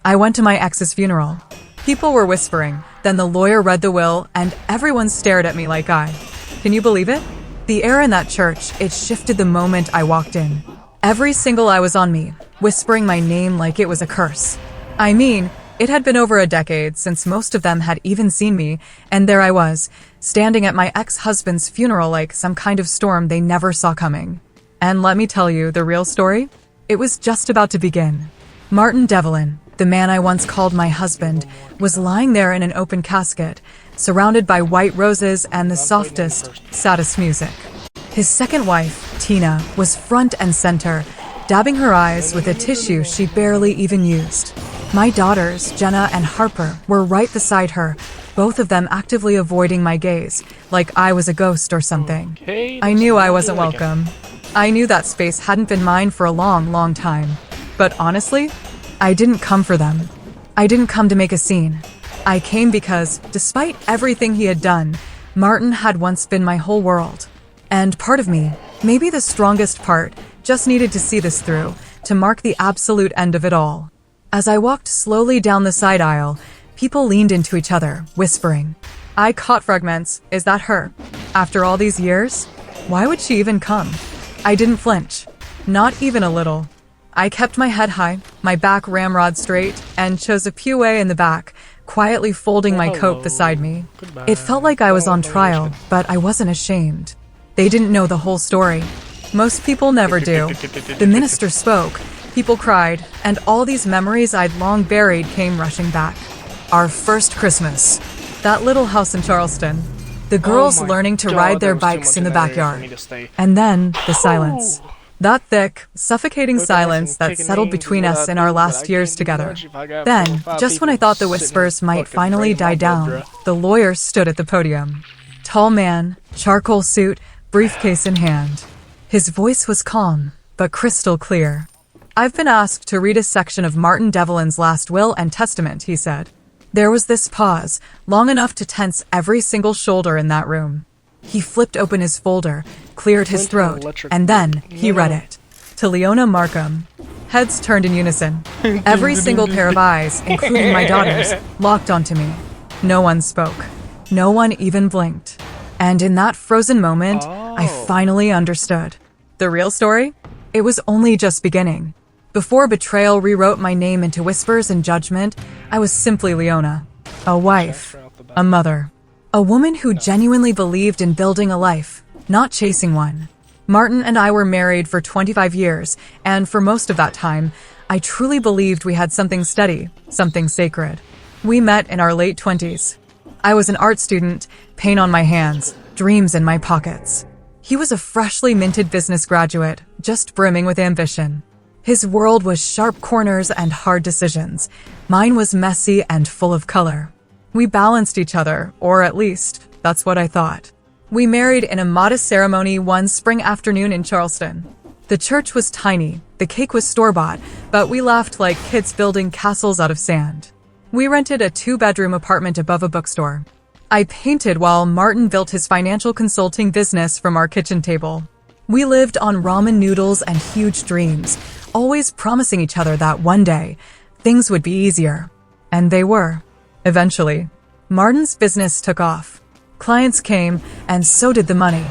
I went to my ex's funeral. People were whispering, then the lawyer read the will, and everyone stared at me like Can you believe it? The air in that church, it shifted the moment I walked in. Every single eye was on me, whispering my name like it was a curse. I mean, it had been over a decade since most of them had even seen me, and there I was, standing at my ex-husband's funeral like some kind of storm they never saw coming. And let me tell you the real story. It was just about to begin. Martin Devlin, the man I once called my husband, was lying there in an open casket, surrounded by white roses and the softest, saddest music. His second wife, Tina, was front and center, dabbing her eyes with a tissue she barely even used. My daughters, Jenna and Harper, were right beside her, both of them actively avoiding my gaze, like I was a ghost or something. I knew I wasn't welcome. I knew that space hadn't been mine for a long, long time. But honestly, I didn't come for them. I didn't come to make a scene. I came because, despite everything he had done, Martin had once been my whole world. And part of me, maybe the strongest part, just needed to see this through, to mark the absolute end of it all. As I walked slowly down the side aisle, people leaned into each other, whispering. I caught fragments. Is that her? After all these years? Why would she even come? I didn't flinch. Not even a little. I kept my head high, my back ramrod straight, and chose a pew way in the back, quietly folding my coat beside me. It felt like I was on trial, but I wasn't ashamed. They didn't know the whole story. Most people never do. The minister spoke, people cried, and all these memories I'd long buried came rushing back. Our first Christmas. That little house in Charleston. The girls learning to ride their bikes in the backyard. And then, the silence. That thick, suffocating silence that settled between us in our last years together. Then, just when I thought the whispers might finally die down, the lawyer stood at the podium. Tall man, charcoal suit, briefcase in hand. His voice was calm, but crystal clear. I've been asked to read a section of Martin Devlin's last will and testament, he said. There was this pause, long enough to tense every single shoulder in that room. He flipped open his folder, cleared his throat, and then he read it. To Leona Markham. Heads turned in unison. Every single pair of eyes, including my daughters, locked onto me. No one spoke. No one even blinked. And in that frozen moment, I finally understood. The real story? It was only just beginning. Before betrayal rewrote my name into whispers and judgment, I was simply Leona. A wife. A mother. A woman who genuinely believed in building a life, not chasing one. Martin and I were married for 25 years, and for most of that time, I truly believed we had something steady, something sacred. We met in our late 20s. I was an art student, paint on my hands, dreams in my pockets. He was a freshly minted business graduate, just brimming with ambition. His world was sharp corners and hard decisions. Mine was messy and full of color. We balanced each other, or at least, that's what I thought. We married in a modest ceremony one spring afternoon in Charleston. The church was tiny, the cake was store-bought, but we laughed like kids building castles out of sand. We rented a 2-bedroom apartment above a bookstore. I painted while Martin built his financial consulting business from our kitchen table. We lived on ramen noodles and huge dreams, always promising each other that one day, things would be easier. And they were. Eventually, Martin's business took off. Clients came, and so did the money.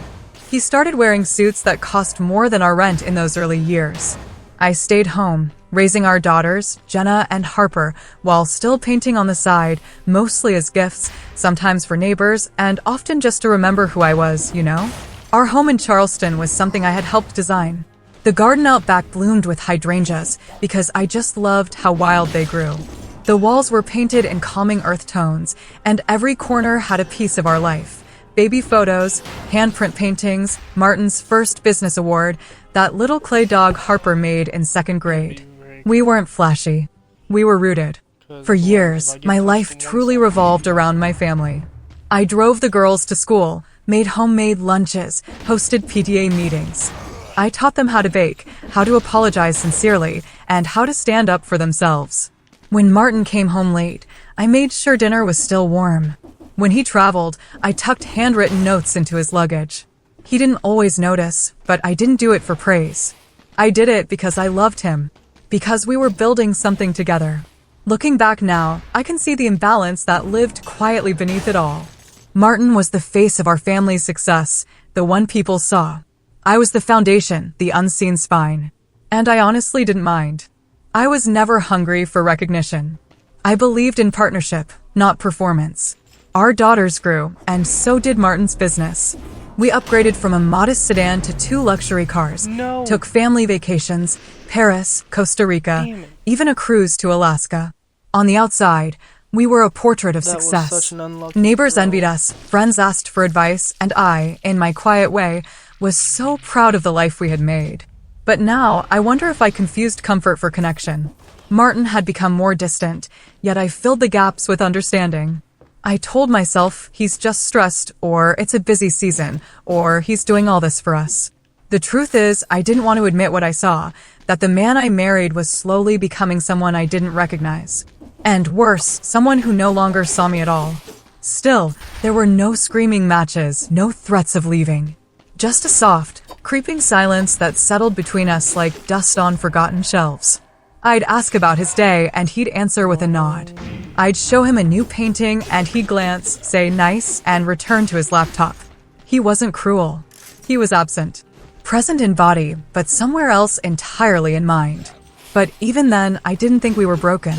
He started wearing suits that cost more than our rent in those early years. I stayed home, raising our daughters, Jenna and Harper, while still painting on the side, mostly as gifts, sometimes for neighbors, and often just to remember who I was, you know? Our home in Charleston was something I had helped design. The garden out back bloomed with hydrangeas because I just loved how wild they grew. The walls were painted in calming earth tones, and every corner had a piece of our life. Baby photos, handprint paintings, Martin's first business award, that little clay dog Harper made in 2nd grade. We weren't flashy. We were rooted. For years, my life truly revolved around my family. I drove the girls to school, made homemade lunches, hosted PTA meetings. I taught them how to bake, how to apologize sincerely, and how to stand up for themselves. When Martin came home late, I made sure dinner was still warm. When he traveled, I tucked handwritten notes into his luggage. He didn't always notice, but I didn't do it for praise. I did it because I loved him, because we were building something together. Looking back now, I can see the imbalance that lived quietly beneath it all. Martin was the face of our family's success, the one people saw. I was the foundation, the unseen spine. And I honestly didn't mind. I was never hungry for recognition. I believed in partnership, not performance. Our daughters grew, and so did Martin's business. We upgraded from a modest sedan to 2 luxury cars, took family vacations, Paris, Costa Rica, even a cruise to Alaska. On the outside, we were a portrait of success. Neighbors envied us, friends asked for advice, and I, in my quiet way, was so proud of the life we had made. But now, I wonder if I confused comfort for connection. Martin had become more distant, yet I filled the gaps with understanding. I told myself he's just stressed, or it's a busy season, or he's doing all this for us. The truth is, I didn't want to admit what I saw, that the man I married was slowly becoming someone I didn't recognize. And worse, someone who no longer saw me at all. Still, there were no screaming matches, no threats of leaving. Just a soft, creeping silence that settled between us like dust on forgotten shelves. I'd ask about his day, and he'd answer with a nod. I'd show him a new painting, and he'd glance, say nice, and return to his laptop. He wasn't cruel. He was absent. Present in body, but somewhere else entirely in mind. But even then, I didn't think we were broken.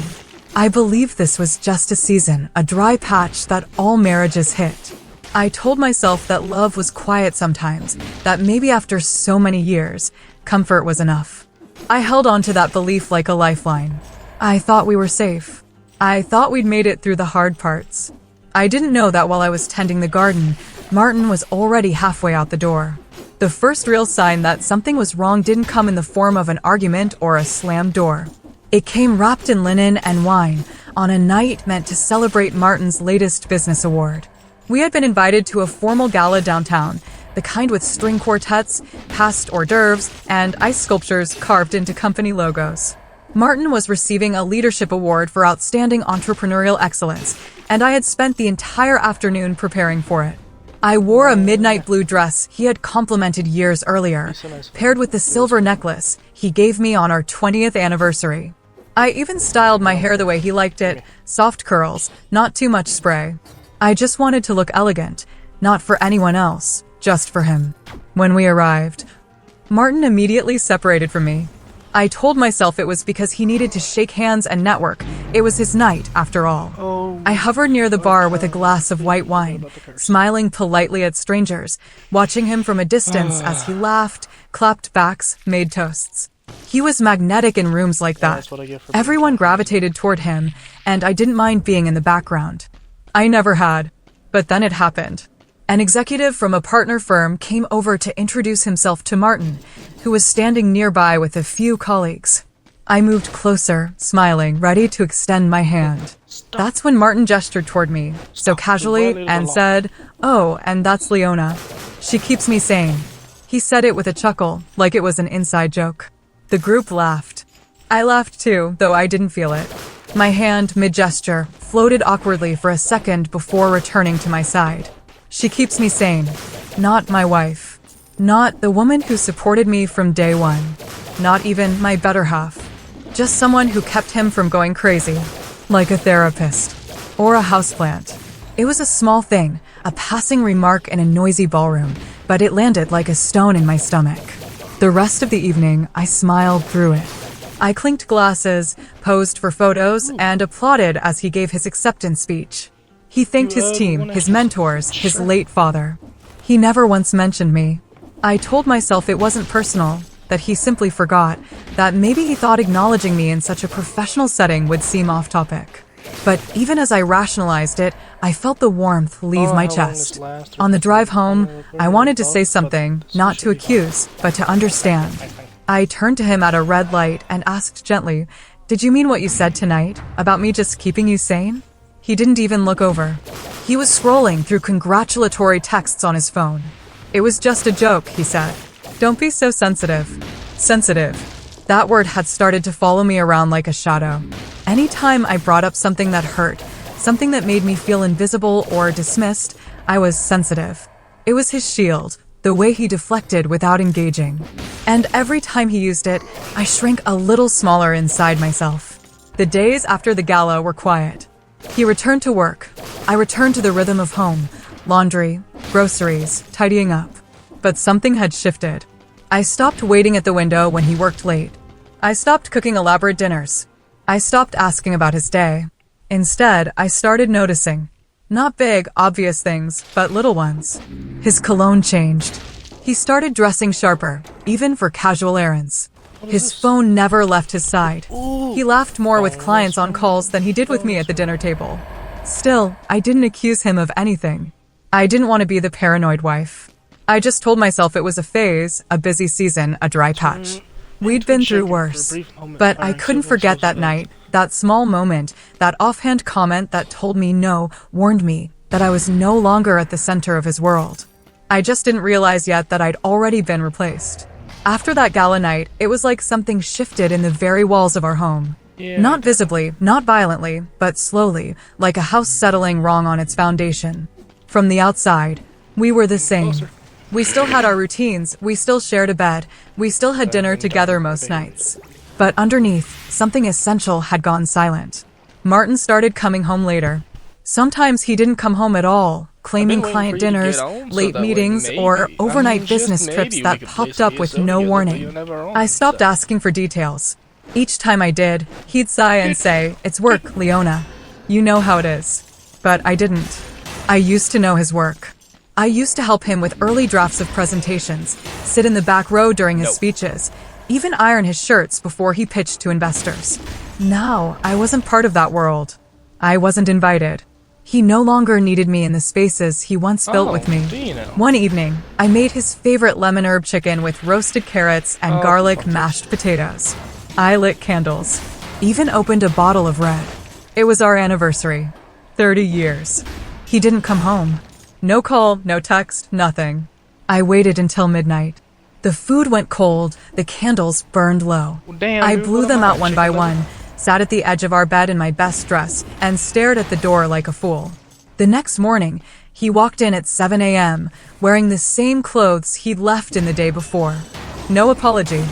I believed this was just a season, a dry patch that all marriages hit. I told myself that love was quiet sometimes, that maybe after so many years, comfort was enough. I held on to that belief like a lifeline. I thought we were safe. I thought we'd made it through the hard parts. I didn't know that while I was tending the garden, Martin was already halfway out the door. The first real sign that something was wrong didn't come in the form of an argument or a slammed door. It came wrapped in linen and wine, on a night meant to celebrate Martin's latest business award. We had been invited to a formal gala downtown, the kind with string quartets, past hors d'oeuvres, and ice sculptures carved into company logos. Martin was receiving a leadership award for outstanding entrepreneurial excellence, and I had spent the entire afternoon preparing for it. I wore a midnight blue dress he had complimented years earlier, paired with the silver necklace he gave me on our 20th anniversary. I even styled my hair the way he liked it, soft curls, not too much spray. I just wanted to look elegant, not for anyone else, just for him. When we arrived, Martin immediately separated from me. I told myself it was because he needed to shake hands and network. It was his night, after all. I hovered near the bar with a glass of white wine, smiling politely at strangers, watching him from a distance as he laughed, clapped backs, made toasts. He was magnetic in rooms like that. Everyone gravitated toward him, and I didn't mind being in the background. I never had. But then it happened. An executive from a partner firm came over to introduce himself to Martin, who was standing nearby with a few colleagues. I moved closer, smiling, ready to extend my hand. That's when Martin gestured toward me, so casually, and said, "Oh, and that's Leona. She keeps me sane." He said it with a chuckle, like it was an inside joke. The group laughed. I laughed too, though I didn't feel it. My hand, mid-gesture, floated awkwardly for a second before returning to my side. She keeps me sane. Not my wife. Not the woman who supported me from day one. Not even my better half. Just someone who kept him from going crazy. Like a therapist. Or a houseplant. It was a small thing, a passing remark in a noisy ballroom, but it landed like a stone in my stomach. The rest of the evening, I smiled through it. I clinked glasses, posed for photos, and applauded as he gave his acceptance speech. He thanked his team, his mentors, his late father. He never once mentioned me. I told myself it wasn't personal, that he simply forgot, that maybe he thought acknowledging me in such a professional setting would seem off-topic. But even as I rationalized it, I felt the warmth leave my chest. On the drive home, I wanted to say something, not to accuse, but to understand. I turned to him at a red light and asked gently, "Did you mean what you said tonight, about me just keeping you sane?" He didn't even look over. He was scrolling through congratulatory texts on his phone. "It was just a joke," he said. "Don't be so sensitive." Sensitive. That word had started to follow me around like a shadow. Anytime I brought up something that hurt, something that made me feel invisible or dismissed, I was sensitive. It was his shield, the way he deflected without engaging. And every time he used it, I shrank a little smaller inside myself. The days after the gala were quiet. He returned to work. I returned to the rhythm of home, laundry, groceries, tidying up. But something had shifted. I stopped waiting at the window when he worked late. I stopped cooking elaborate dinners. I stopped asking about his day. Instead, I started noticing. Not big, obvious things, but little ones. His cologne changed. He started dressing sharper, even for casual errands. His phone never left his side. He laughed more with clients on calls than he did with me at the dinner table. Still, I didn't accuse him of anything. I didn't want to be the paranoid wife. I just told myself it was a phase, a busy season, a dry patch. We'd been through worse. But I couldn't forget that night, that small moment, that offhand comment that told me no, warned me that I was no longer at the center of his world. I just didn't realize yet that I'd already been replaced. After that gala night, it was like something shifted in the very walls of our home. Not visibly, not violently, but slowly, like a house settling wrong on its foundation. From the outside, we were the same. We still had our routines, we still shared a bed, we still had dinner together most nights. But underneath, something essential had gone silent. Martin started coming home later. Sometimes he didn't come home at all, claiming client dinners, late meetings, or overnight business trips that popped up with no warning. I stopped asking for details. Each time I did, he'd sigh and say, "It's work, Leona. You know how it is." But I didn't. I used to know his work. I used to help him with early drafts of presentations, sit in the back row during his speeches, even iron his shirts before he pitched to investors. Now, I wasn't part of that world. I wasn't invited. He no longer needed me in the spaces he once built with me. One evening, I made his favorite lemon herb chicken with roasted carrots and garlic mashed potatoes. I lit candles, even opened a bottle of red. It was our anniversary. 30 years. He didn't come home. No call, no text, nothing. I waited until midnight. The food went cold, the candles burned low. I blew them out one by one, sat at the edge of our bed in my best dress, and stared at the door like a fool. The next morning, he walked in at 7 a.m., wearing the same clothes he'd left in the day before. No apology,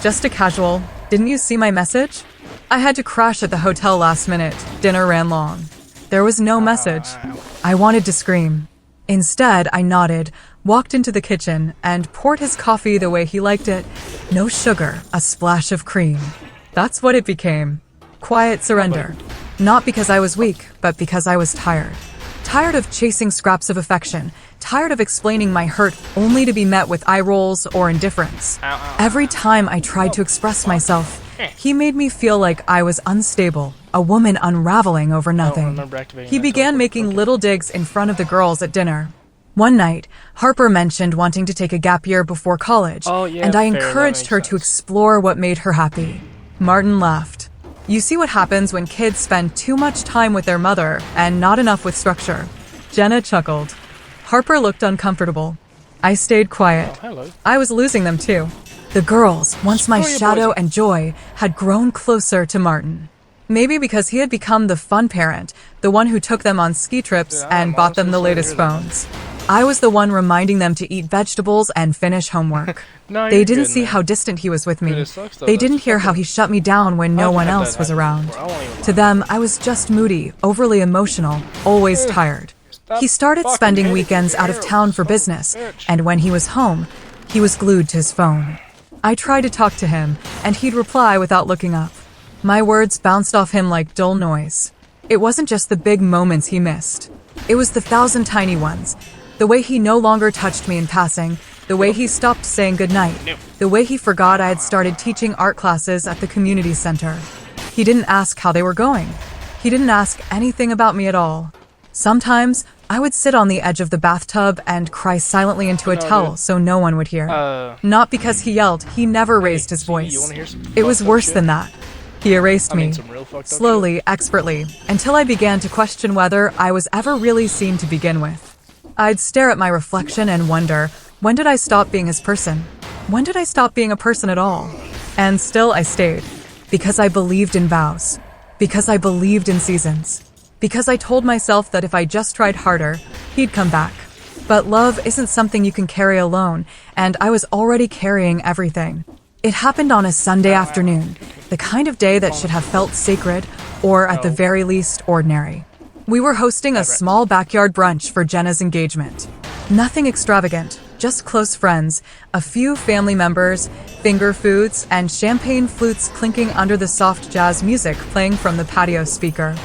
just a casual, "Didn't you see my message?" I had to crash at the hotel last minute. Dinner ran long. There was no message. I wanted to scream. Instead, I nodded, walked into the kitchen, and poured his coffee the way he liked it. No sugar, a splash of cream. That's what it became. Quiet surrender. Not because I was weak, but because I was tired. Tired of chasing scraps of affection. Tired of explaining my hurt only to be met with eye rolls or indifference. Every time I tried to express myself, he made me feel like I was unstable, a woman unraveling over nothing. He began making little digs in front of the girls at dinner. One night, Harper mentioned wanting to take a gap year before college, and I encouraged her to explore what made her happy. Martin laughed. You see what happens when kids spend too much time with their mother and not enough with structure. Jenna chuckled. Harper looked uncomfortable. I stayed quiet. I was losing them too. The girls, once my shadow and joy, had grown closer to Martin. Maybe because he had become the fun parent, the one who took them on ski trips and bought them the latest phones. I was the one reminding them to eat vegetables and finish homework. They didn't see how distant he was with me. They didn't hear how he shut me down when no one else was around. To them, I was just moody, overly emotional, always tired. He started spending weekends out of town for business, and when he was home, he was glued to his phone. I tried to talk to him, and he'd reply without looking up. My words bounced off him like dull noise. It wasn't just the big moments he missed. It was the 1,000 tiny ones. The way he no longer touched me in passing, the way he stopped saying goodnight, the way he forgot I had started teaching art classes at the community center. He didn't ask how they were going. He didn't ask anything about me at all. Sometimes, I would sit on the edge of the bathtub and cry silently into a towel so no one would hear. Not because he yelled, he never raised his voice. It was worse than that. He erased me, slowly, expertly, until I began to question whether I was ever really seen to begin with. I'd stare at my reflection and wonder, when did I stop being his person? When did I stop being a person at all? And still I stayed, because I believed in vows, because I believed in seasons, because I told myself that if I just tried harder, he'd come back. But love isn't something you can carry alone, and I was already carrying everything. It happened on a Sunday afternoon. The kind of day that should have felt sacred, or at the very least, ordinary. We were hosting a small backyard brunch for Jenna's engagement. Nothing extravagant, just close friends, a few family members, finger foods, and champagne flutes clinking under the soft jazz music playing from the patio speaker.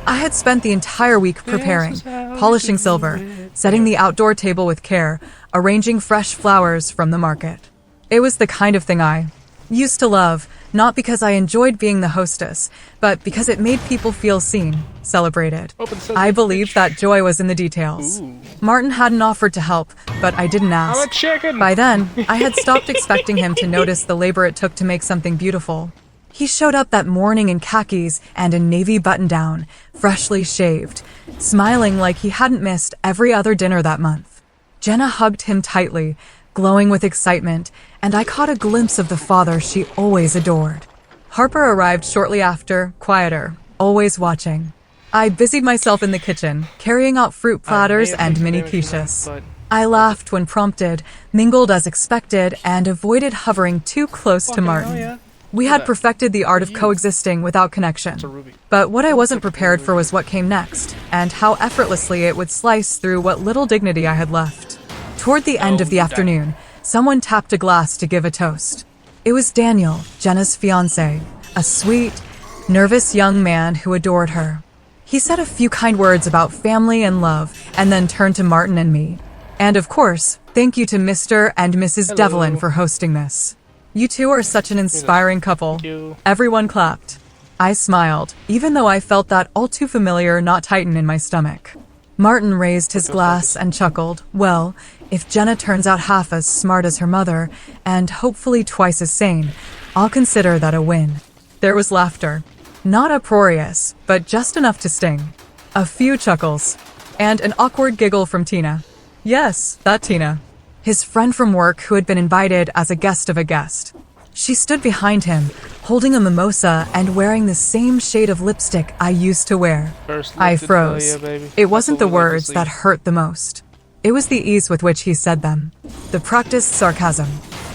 I had spent the entire week preparing, polishing silver, setting the outdoor table with care, arranging fresh flowers from the market. It was the kind of thing I used to love, not because I enjoyed being the hostess, but because it made people feel seen, celebrated. I believed that joy was in the details. Martin hadn't offered to help, but I didn't ask. I'm a chicken. By then, I had stopped expecting him to notice the labor it took to make something beautiful. He showed up that morning in khakis and a navy button-down, freshly shaved, smiling like he hadn't missed every other dinner that month. Jenna hugged him tightly, glowing with excitement, and I caught a glimpse of the father she always adored. Harper arrived shortly after, quieter, always watching. I busied myself in the kitchen, carrying out fruit platters and mini quiches. I laughed when prompted, mingled as expected, and avoided hovering too close to Martin. We had perfected the art of coexisting without connection. But what I wasn't prepared for was what came next, and how effortlessly it would slice through what little dignity I had left. Toward the end of the afternoon, someone tapped a glass to give a toast. It was Daniel, Jenna's fiancé, a sweet, nervous young man who adored her. He said a few kind words about family and love, and then turned to Martin and me. And of course, thank you to Mr. and Mrs. Devlin for hosting this. You two are such an inspiring couple. Everyone clapped. I smiled, even though I felt that all too familiar knot tighten in my stomach. Martin raised his glass and chuckled. Well, if Jenna turns out half as smart as her mother, and hopefully twice as sane, I'll consider that a win. There was laughter. Not uproarious, but just enough to sting. A few chuckles. And an awkward giggle from Tina. Yes, that Tina. His friend from work who had been invited as a guest of a guest. She stood behind him, holding a mimosa and wearing the same shade of lipstick I used to wear. I froze. It wasn't the words that hurt the most. It was the ease with which he said them. The practiced sarcasm.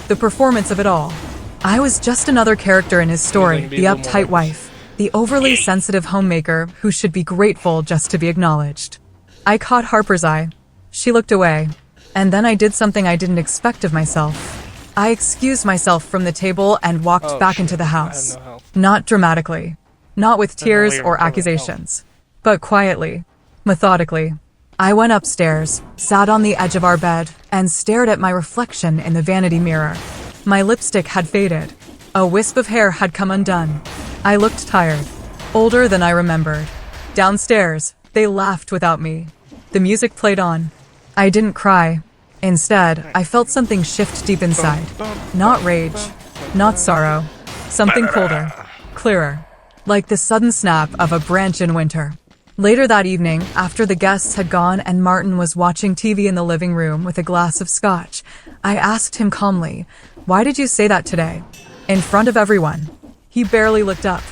The performance of it all. I was just another character in his story, the uptight wife, the overly sensitive homemaker who should be grateful just to be acknowledged. I caught Harper's eye. She looked away. And then I did something I didn't expect of myself. I excused myself from the table and walked back into the house. Not dramatically. Not with tears or accusations. But quietly. Methodically. I went upstairs, sat on the edge of our bed, and stared at my reflection in the vanity mirror. My lipstick had faded. A wisp of hair had come undone. I looked tired. Older than I remembered. Downstairs, they laughed without me. The music played on. I didn't cry. Instead, I felt something shift deep inside. Not rage, not sorrow. Something colder, clearer, like the sudden snap of a branch in winter. Later that evening, after the guests had gone and Martin was watching TV in the living room with a glass of scotch, I asked him calmly, "Why did you say that today?" In front of everyone. He barely looked up.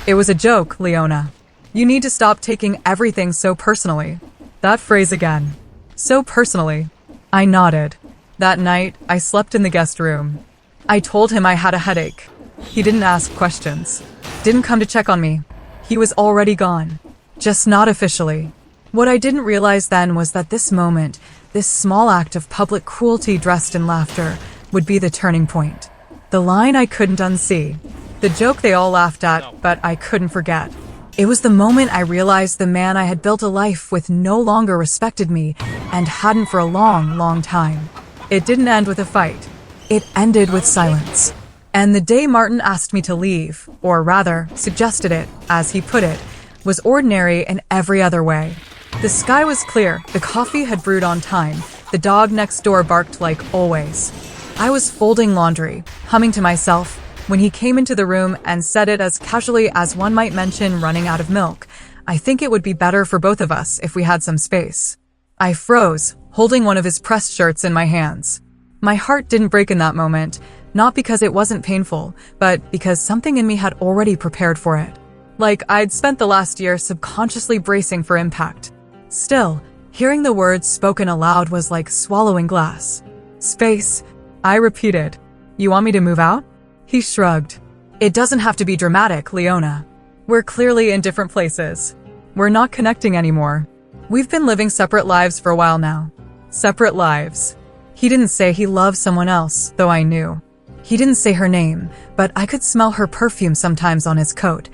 "It was a joke, Leona. You need to stop taking everything so personally." That phrase again. So personally. I nodded. That night, I slept in the guest room. I told him I had a headache. He didn't ask questions. Didn't come to check on me. He was already gone. Just not officially. What I didn't realize then was that this moment, this small act of public cruelty dressed in laughter, would be the turning point. The line I couldn't unsee. The joke they all laughed at, but I couldn't forget. It was the moment I realized the man I had built a life with no longer respected me, and hadn't for a long, long time. It didn't end with a fight. It ended with silence. And the day Martin asked me to leave, or rather, suggested it, as he put it, was ordinary in every other way. The sky was clear, the coffee had brewed on time, the dog next door barked like always. I was folding laundry, humming to myself, when he came into the room and said it as casually as one might mention running out of milk. "I think it would be better for both of us if we had some space." I froze, holding one of his pressed shirts in my hands. My heart didn't break in that moment, not because it wasn't painful, but because something in me had already prepared for it. Like I'd spent the last year subconsciously bracing for impact. Still, hearing the words spoken aloud was like swallowing glass. "Space," I repeated. "You want me to move out?" He shrugged. It doesn't have to be dramatic, Leona. We're clearly in different places. We're not connecting anymore. We've been living separate lives for a while now. Separate lives. He didn't say he loved someone else, though I knew. He didn't say her name, but I could smell her perfume sometimes on his coat.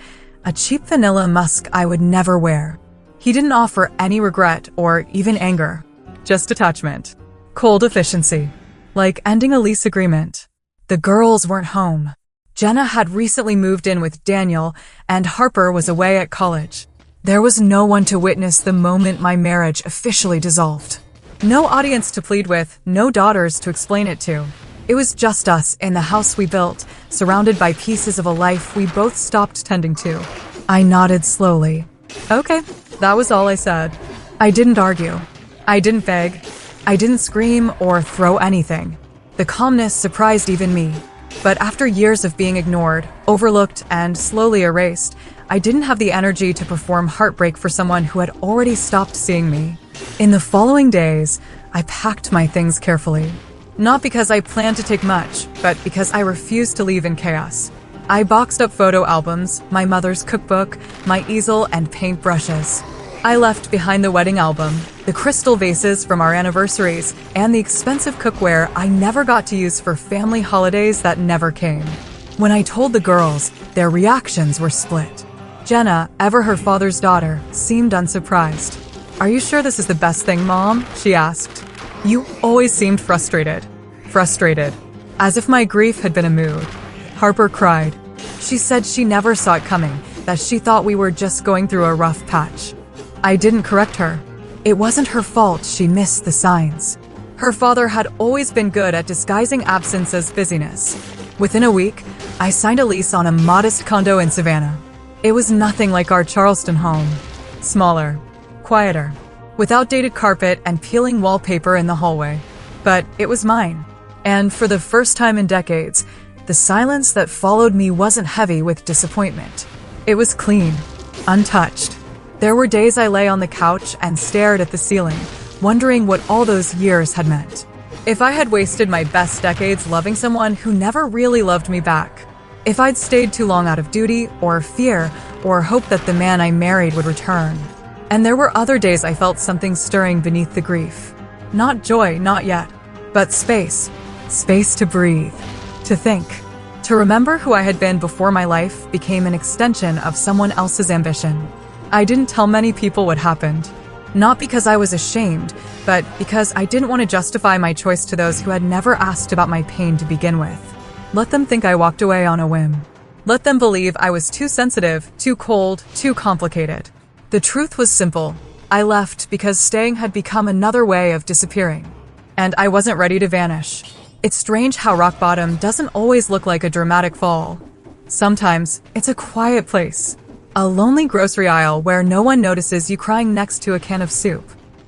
A cheap vanilla musk I would never wear. He didn't offer any regret or even anger. Just attachment. Cold efficiency. Like ending a lease agreement. The girls weren't home. Jenna had recently moved in with Daniel, and Harper was away at college. There was no one to witness the moment my marriage officially dissolved. No audience to plead with, no daughters to explain it to. It was just us in the house we built, surrounded by pieces of a life we both stopped tending to. I nodded slowly. Okay, that was all I said. I didn't argue. I didn't beg. I didn't scream or throw anything. The calmness surprised even me. But after years of being ignored, overlooked, and slowly erased, I didn't have the energy to perform heartbreak for someone who had already stopped seeing me. In the following days, I packed my things carefully. Not because I planned to take much, but because I refused to leave in chaos. I boxed up photo albums, my mother's cookbook, my easel, and paint brushes. I left behind the wedding album, the crystal vases from our anniversaries, and the expensive cookware I never got to use for family holidays that never came. When I told the girls, their reactions were split. Jenna, ever her father's daughter, seemed unsurprised. "Are you sure this is the best thing, Mom?" she asked. "You always seemed frustrated." Frustrated. As if my grief had been a mood. Harper cried. She said she never saw it coming, that she thought we were just going through a rough patch. I didn't correct her. It wasn't her fault she missed the signs. Her father had always been good at disguising absence as busyness. Within a week, I signed a lease on a modest condo in Savannah. It was nothing like our Charleston home. Smaller, quieter, with outdated carpet and peeling wallpaper in the hallway. But it was mine. And for the first time in decades, the silence that followed me wasn't heavy with disappointment. It was clean, untouched. There were days I lay on the couch and stared at the ceiling, wondering what all those years had meant. If I had wasted my best decades loving someone who never really loved me back. If I'd stayed too long out of duty, or fear, or hope that the man I married would return. And there were other days I felt something stirring beneath the grief. Not joy, not yet, but space. Space to breathe, to think, to remember who I had been before my life became an extension of someone else's ambition. I didn't tell many people what happened. Not because I was ashamed, but because I didn't want to justify my choice to those who had never asked about my pain to begin with. Let them think I walked away on a whim. Let them believe I was too sensitive, too cold, too complicated. The truth was simple. I left because staying had become another way of disappearing. And I wasn't ready to vanish. It's strange how rock bottom doesn't always look like a dramatic fall. Sometimes it's a quiet place. A lonely grocery aisle where no one notices you crying next to a can of soup.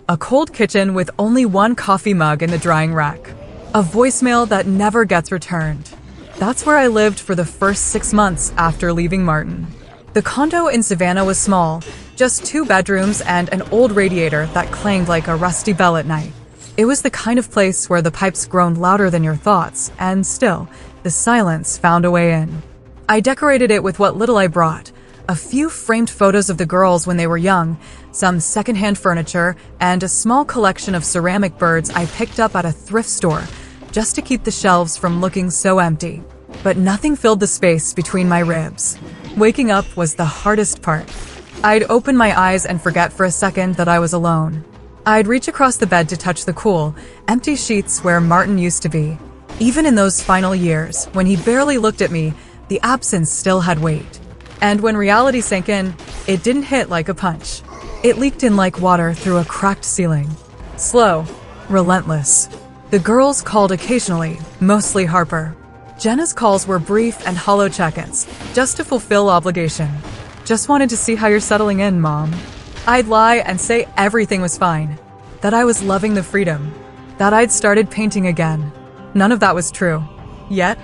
A cold kitchen with only one coffee mug in the drying rack. A voicemail that never gets returned. That's where I lived for the first 6 months after leaving Martin. The condo in Savannah was small, just 2 bedrooms and an old radiator that clanged like a rusty bell at night. It was the kind of place where the pipes groaned louder than your thoughts, and still, the silence found a way in. I decorated it with what little I brought. A few framed photos of the girls when they were young, some secondhand furniture, and a small collection of ceramic birds I picked up at a thrift store, just to keep the shelves from looking so empty. But nothing filled the space between my ribs. Waking up was the hardest part. I'd open my eyes and forget for a second that I was alone. I'd reach across the bed to touch the cool, empty sheets where Martin used to be. Even in those final years, when he barely looked at me, the absence still had weight. And when reality sank in, it didn't hit like a punch. It leaked in like water through a cracked ceiling. Slow, relentless. The girls called occasionally, mostly Harper. Jenna's calls were brief and hollow check-ins, just to fulfill obligation. Just wanted to see how you're settling in, Mom. I'd lie and say everything was fine, that I was loving the freedom, that I'd started painting again. None of that was true. Yet,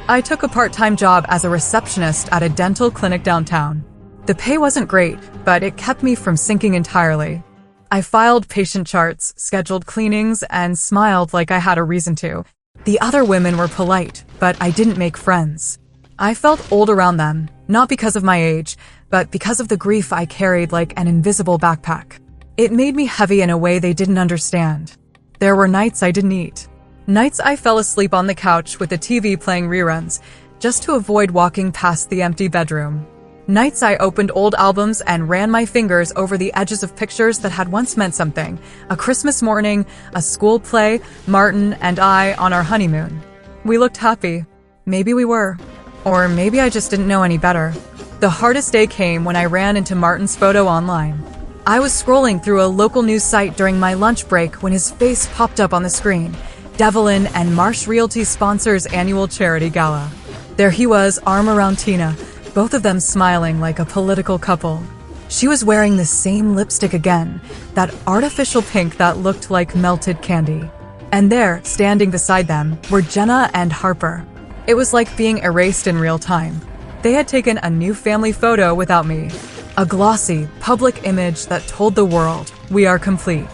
I took a part-time job as a receptionist at a dental clinic downtown. The pay wasn't great, but it kept me from sinking entirely. I filed patient charts, scheduled cleanings, and smiled like I had a reason to. The other women were polite, but I didn't make friends. I felt old around them, not because of my age, but because of the grief I carried like an invisible backpack. It made me heavy in a way they didn't understand. There were nights I didn't eat. Nights I fell asleep on the couch with the TV playing reruns, just to avoid walking past the empty bedroom. Nights I opened old albums and ran my fingers over the edges of pictures that had once meant something. A Christmas morning, a school play, Martin and I on our honeymoon. We looked happy. Maybe we were. Or maybe I just didn't know any better. The hardest day came when I ran into Martin's photo online. I was scrolling through a local news site during my lunch break when his face popped up on the screen. Devlin and Marsh Realty sponsors annual charity gala. There he was, arm around Tina, both of them smiling like a political couple. She was wearing the same lipstick again, that artificial pink that looked like melted candy. And there, standing beside them, were Jenna and Harper. It was like being erased in real time. They had taken a new family photo without me. A glossy, public image that told the world, we are complete.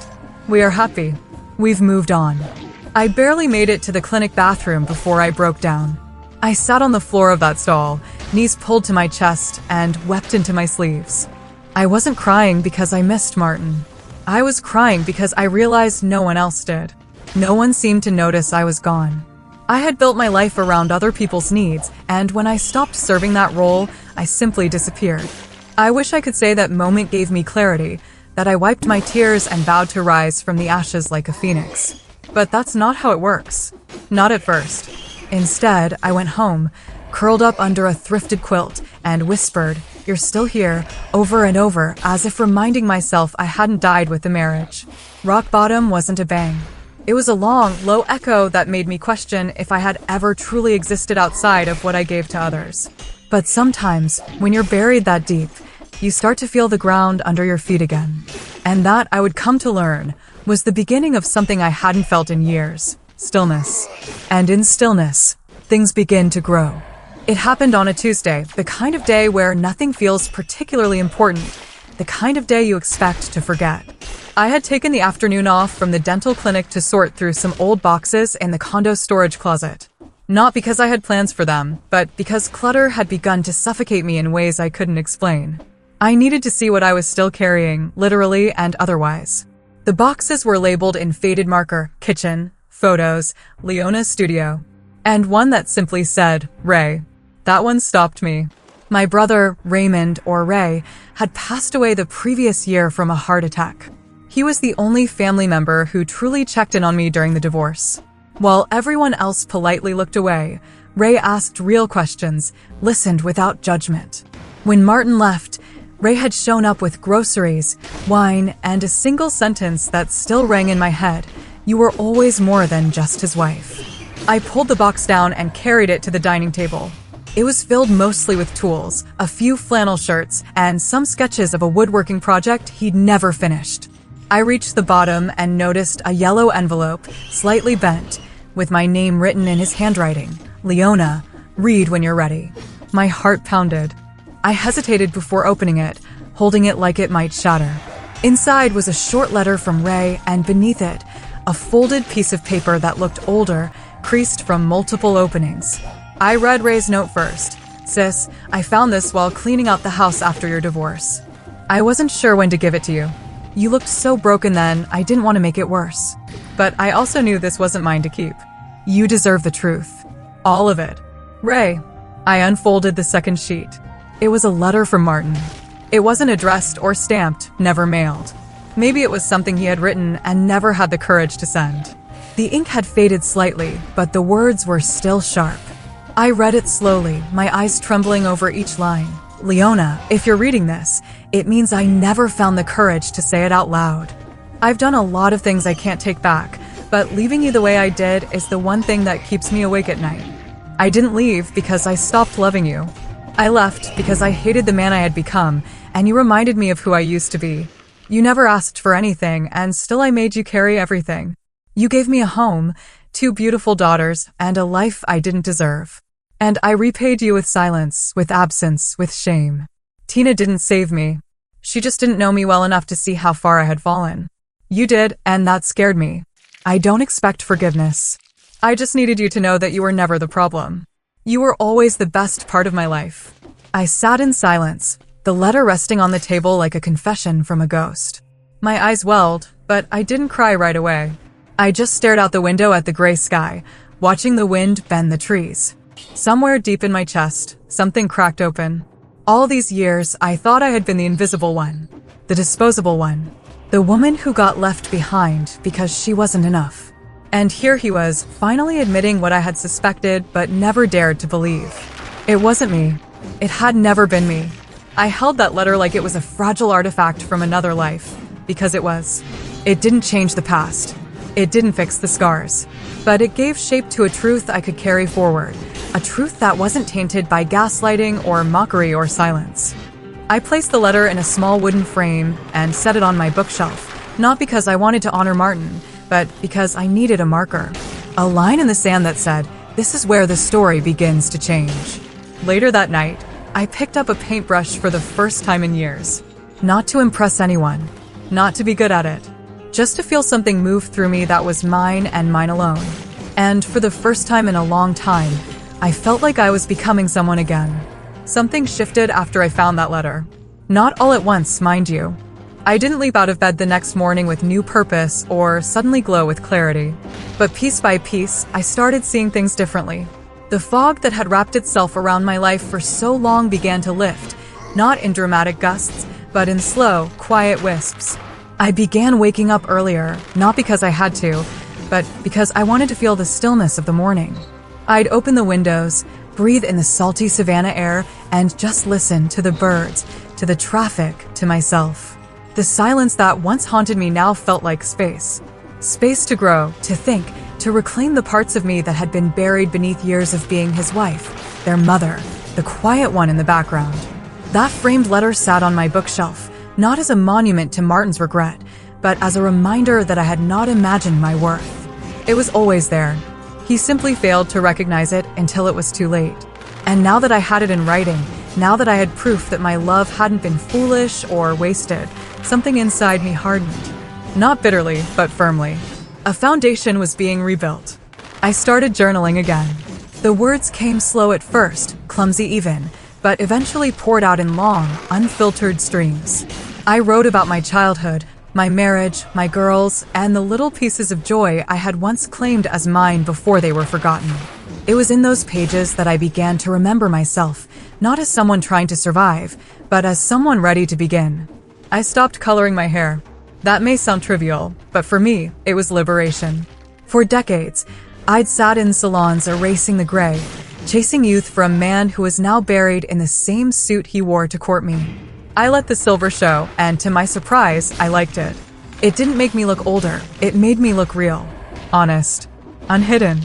We are happy. We've moved on. I barely made it to the clinic bathroom before I broke down. I sat on the floor of that stall, knees pulled to my chest, and wept into my sleeves. I wasn't crying because I missed Martin. I was crying because I realized no one else did. No one seemed to notice I was gone. I had built my life around other people's needs, and when I stopped serving that role, I simply disappeared. I wish I could say that moment gave me clarity, that I wiped my tears and vowed to rise from the ashes like a phoenix. But that's not how it works. Not at first. Instead, I went home, curled up under a thrifted quilt, and whispered, "You're still here," over and over, as if reminding myself I hadn't died with the marriage. Rock bottom wasn't a bang. It was a long, low echo that made me question if I had ever truly existed outside of what I gave to others. But sometimes, when you're buried that deep, you start to feel the ground under your feet again. And that, I would come to learn, was the beginning of something I hadn't felt in years. Stillness. And in stillness, things begin to grow. It happened on a Tuesday, the kind of day where nothing feels particularly important, the kind of day you expect to forget. I had taken the afternoon off from the dental clinic to sort through some old boxes in the condo storage closet. Not because I had plans for them, but because clutter had begun to suffocate me in ways I couldn't explain. I needed to see what I was still carrying, literally and otherwise. The boxes were labeled in faded marker, kitchen, photos, Leona's studio, and one that simply said, Ray. That one stopped me. My brother, Raymond, or Ray, had passed away the previous year from a heart attack. He was the only family member who truly checked in on me during the divorce. While everyone else politely looked away, Ray asked real questions, listened without judgment. When Martin left, Ray had shown up with groceries, wine, and a single sentence that still rang in my head. You were always more than just his wife. I pulled the box down and carried it to the dining table. It was filled mostly with tools, a few flannel shirts, and some sketches of a woodworking project he'd never finished. I reached the bottom and noticed a yellow envelope, slightly bent, with my name written in his handwriting. Leona, read when you're ready. My heart pounded. I hesitated before opening it, holding it like it might shatter. Inside was a short letter from Ray, and beneath it, a folded piece of paper that looked older, creased from multiple openings. I read Ray's note first. Sis, I found this while cleaning out the house after your divorce. I wasn't sure when to give it to you. You looked so broken then, I didn't want to make it worse. But I also knew this wasn't mine to keep. You deserve the truth. All of it. Ray. I unfolded the second sheet. It was a letter from Martin. It wasn't addressed or stamped, never mailed. Maybe it was something he had written and never had the courage to send. The ink had faded slightly, but the words were still sharp. I read it slowly, my eyes trembling over each line. Leona, if you're reading this, it means I never found the courage to say it out loud. I've done a lot of things I can't take back, but leaving you the way I did is the one thing that keeps me awake at night. I didn't leave because I stopped loving you. I left because I hated the man I had become, and you reminded me of who I used to be. You never asked for anything, and still I made you carry everything. You gave me a home, 2 beautiful daughters, and a life I didn't deserve. And I repaid you with silence, with absence, with shame. Tina didn't save me. She just didn't know me well enough to see how far I had fallen. You did, and that scared me. I don't expect forgiveness. I just needed you to know that you were never the problem. You were always the best part of my life. I sat in silence, the letter resting on the table like a confession from a ghost. My eyes welled, but I didn't cry right away. I just stared out the window at the gray sky, watching the wind bend the trees. Somewhere deep in my chest, something cracked open. All these years, I thought I had been the invisible one, the disposable one, the woman who got left behind because she wasn't enough. And here he was, finally admitting what I had suspected but never dared to believe. It wasn't me. It had never been me. I held that letter like it was a fragile artifact from another life, because it was. It didn't change the past. It didn't fix the scars. But it gave shape to a truth I could carry forward, a truth that wasn't tainted by gaslighting or mockery or silence. I placed the letter in a small wooden frame and set it on my bookshelf, not because I wanted to honor Martin, but because I needed a marker. A line in the sand that said, "This is where the story begins to change." Later that night, I picked up a paintbrush for the first time in years. Not to impress anyone, not to be good at it, just to feel something move through me that was mine and mine alone. And for the first time in a long time, I felt like I was becoming someone again. Something shifted after I found that letter. Not all at once, mind you. I didn't leap out of bed the next morning with new purpose or suddenly glow with clarity. But piece by piece, I started seeing things differently. The fog that had wrapped itself around my life for so long began to lift, not in dramatic gusts, but in slow, quiet wisps. I began waking up earlier, not because I had to, but because I wanted to feel the stillness of the morning. I'd open the windows, breathe in the salty savanna air, and just listen to the birds, to the traffic, to myself. The silence that once haunted me now felt like space. Space to grow, to think, to reclaim the parts of me that had been buried beneath years of being his wife, their mother, the quiet one in the background. That framed letter sat on my bookshelf, not as a monument to Martin's regret, but as a reminder that I had not imagined my worth. It was always there. He simply failed to recognize it until it was too late. And now that I had it in writing, now that I had proof that my love hadn't been foolish or wasted, something inside me hardened. Not bitterly, but firmly. A foundation was being rebuilt. I started journaling again. The words came slow at first, clumsy even, but eventually poured out in long, unfiltered streams. I wrote about my childhood, my marriage, my girls, and the little pieces of joy I had once claimed as mine before they were forgotten. It was in those pages that I began to remember myself, not as someone trying to survive, but as someone ready to begin. I stopped coloring my hair. That may sound trivial, but for me, it was liberation. For decades, I'd sat in salons erasing the gray, chasing youth for a man who was now buried in the same suit he wore to court me. I let the silver show, and to my surprise, I liked it. It didn't make me look older, it made me look real, honest, unhidden.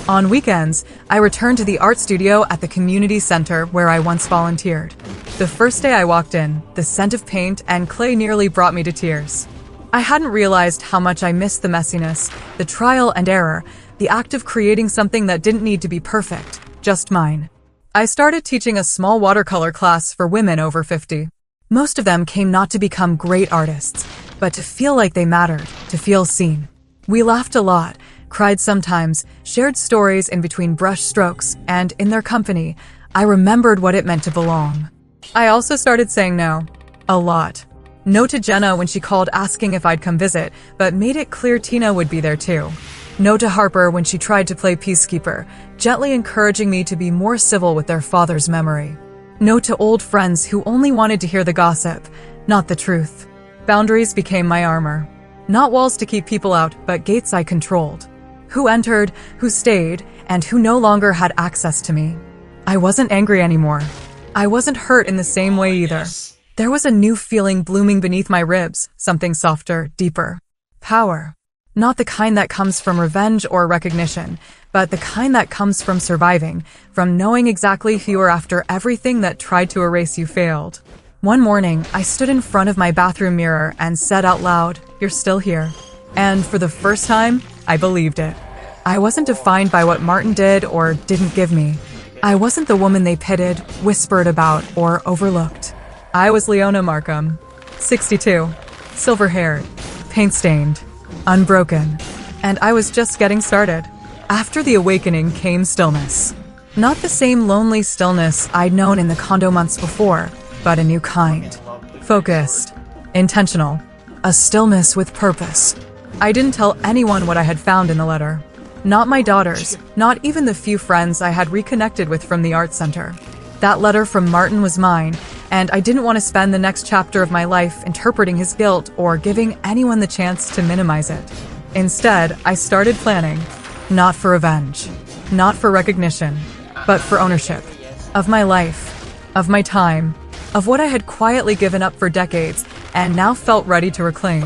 On weekends, I returned to the art studio at the community center where I once volunteered. The first day I walked in, the scent of paint and clay nearly brought me to tears. I hadn't realized how much I missed the messiness, the trial and error, the act of creating something that didn't need to be perfect, just mine. I started teaching a small watercolor class for women over 50. Most of them came not to become great artists, but to feel like they mattered, to feel seen. We laughed a lot, cried sometimes, shared stories in between brush strokes, and in their company, I remembered what it meant to belong. I also started saying no. A lot. No to Jenna when she called asking if I'd come visit, but made it clear Tina would be there too. No to Harper when she tried to play peacekeeper, gently encouraging me to be more civil with their father's memory. No to old friends who only wanted to hear the gossip, not the truth. Boundaries became my armor. Not walls to keep people out, but gates I controlled. Who entered, who stayed, and who no longer had access to me. I wasn't angry anymore. I wasn't hurt in the same way either. There was a new feeling blooming beneath my ribs, something softer, deeper. Power. Not the kind that comes from revenge or recognition, but the kind that comes from surviving, from knowing exactly who you are after everything that tried to erase you failed. One morning, I stood in front of my bathroom mirror and said out loud, "You're still here." And for the first time, I believed it. I wasn't defined by what Martin did or didn't give me. I wasn't the woman they pitted, whispered about, or overlooked. I was Leona Markham, 62, silver-haired, paint-stained, unbroken, and I was just getting started. After the awakening came stillness. Not the same lonely stillness I'd known in the condo months before, but a new kind. Focused. Intentional. A stillness with purpose. I didn't tell anyone what I had found in the letter. Not my daughters, not even the few friends I had reconnected with from the art center. That letter from Martin was mine, and I didn't want to spend the next chapter of my life interpreting his guilt or giving anyone the chance to minimize it. Instead, I started planning, not for revenge, not for recognition, but for ownership. Of my life, of my time, of what I had quietly given up for decades and now felt ready to reclaim.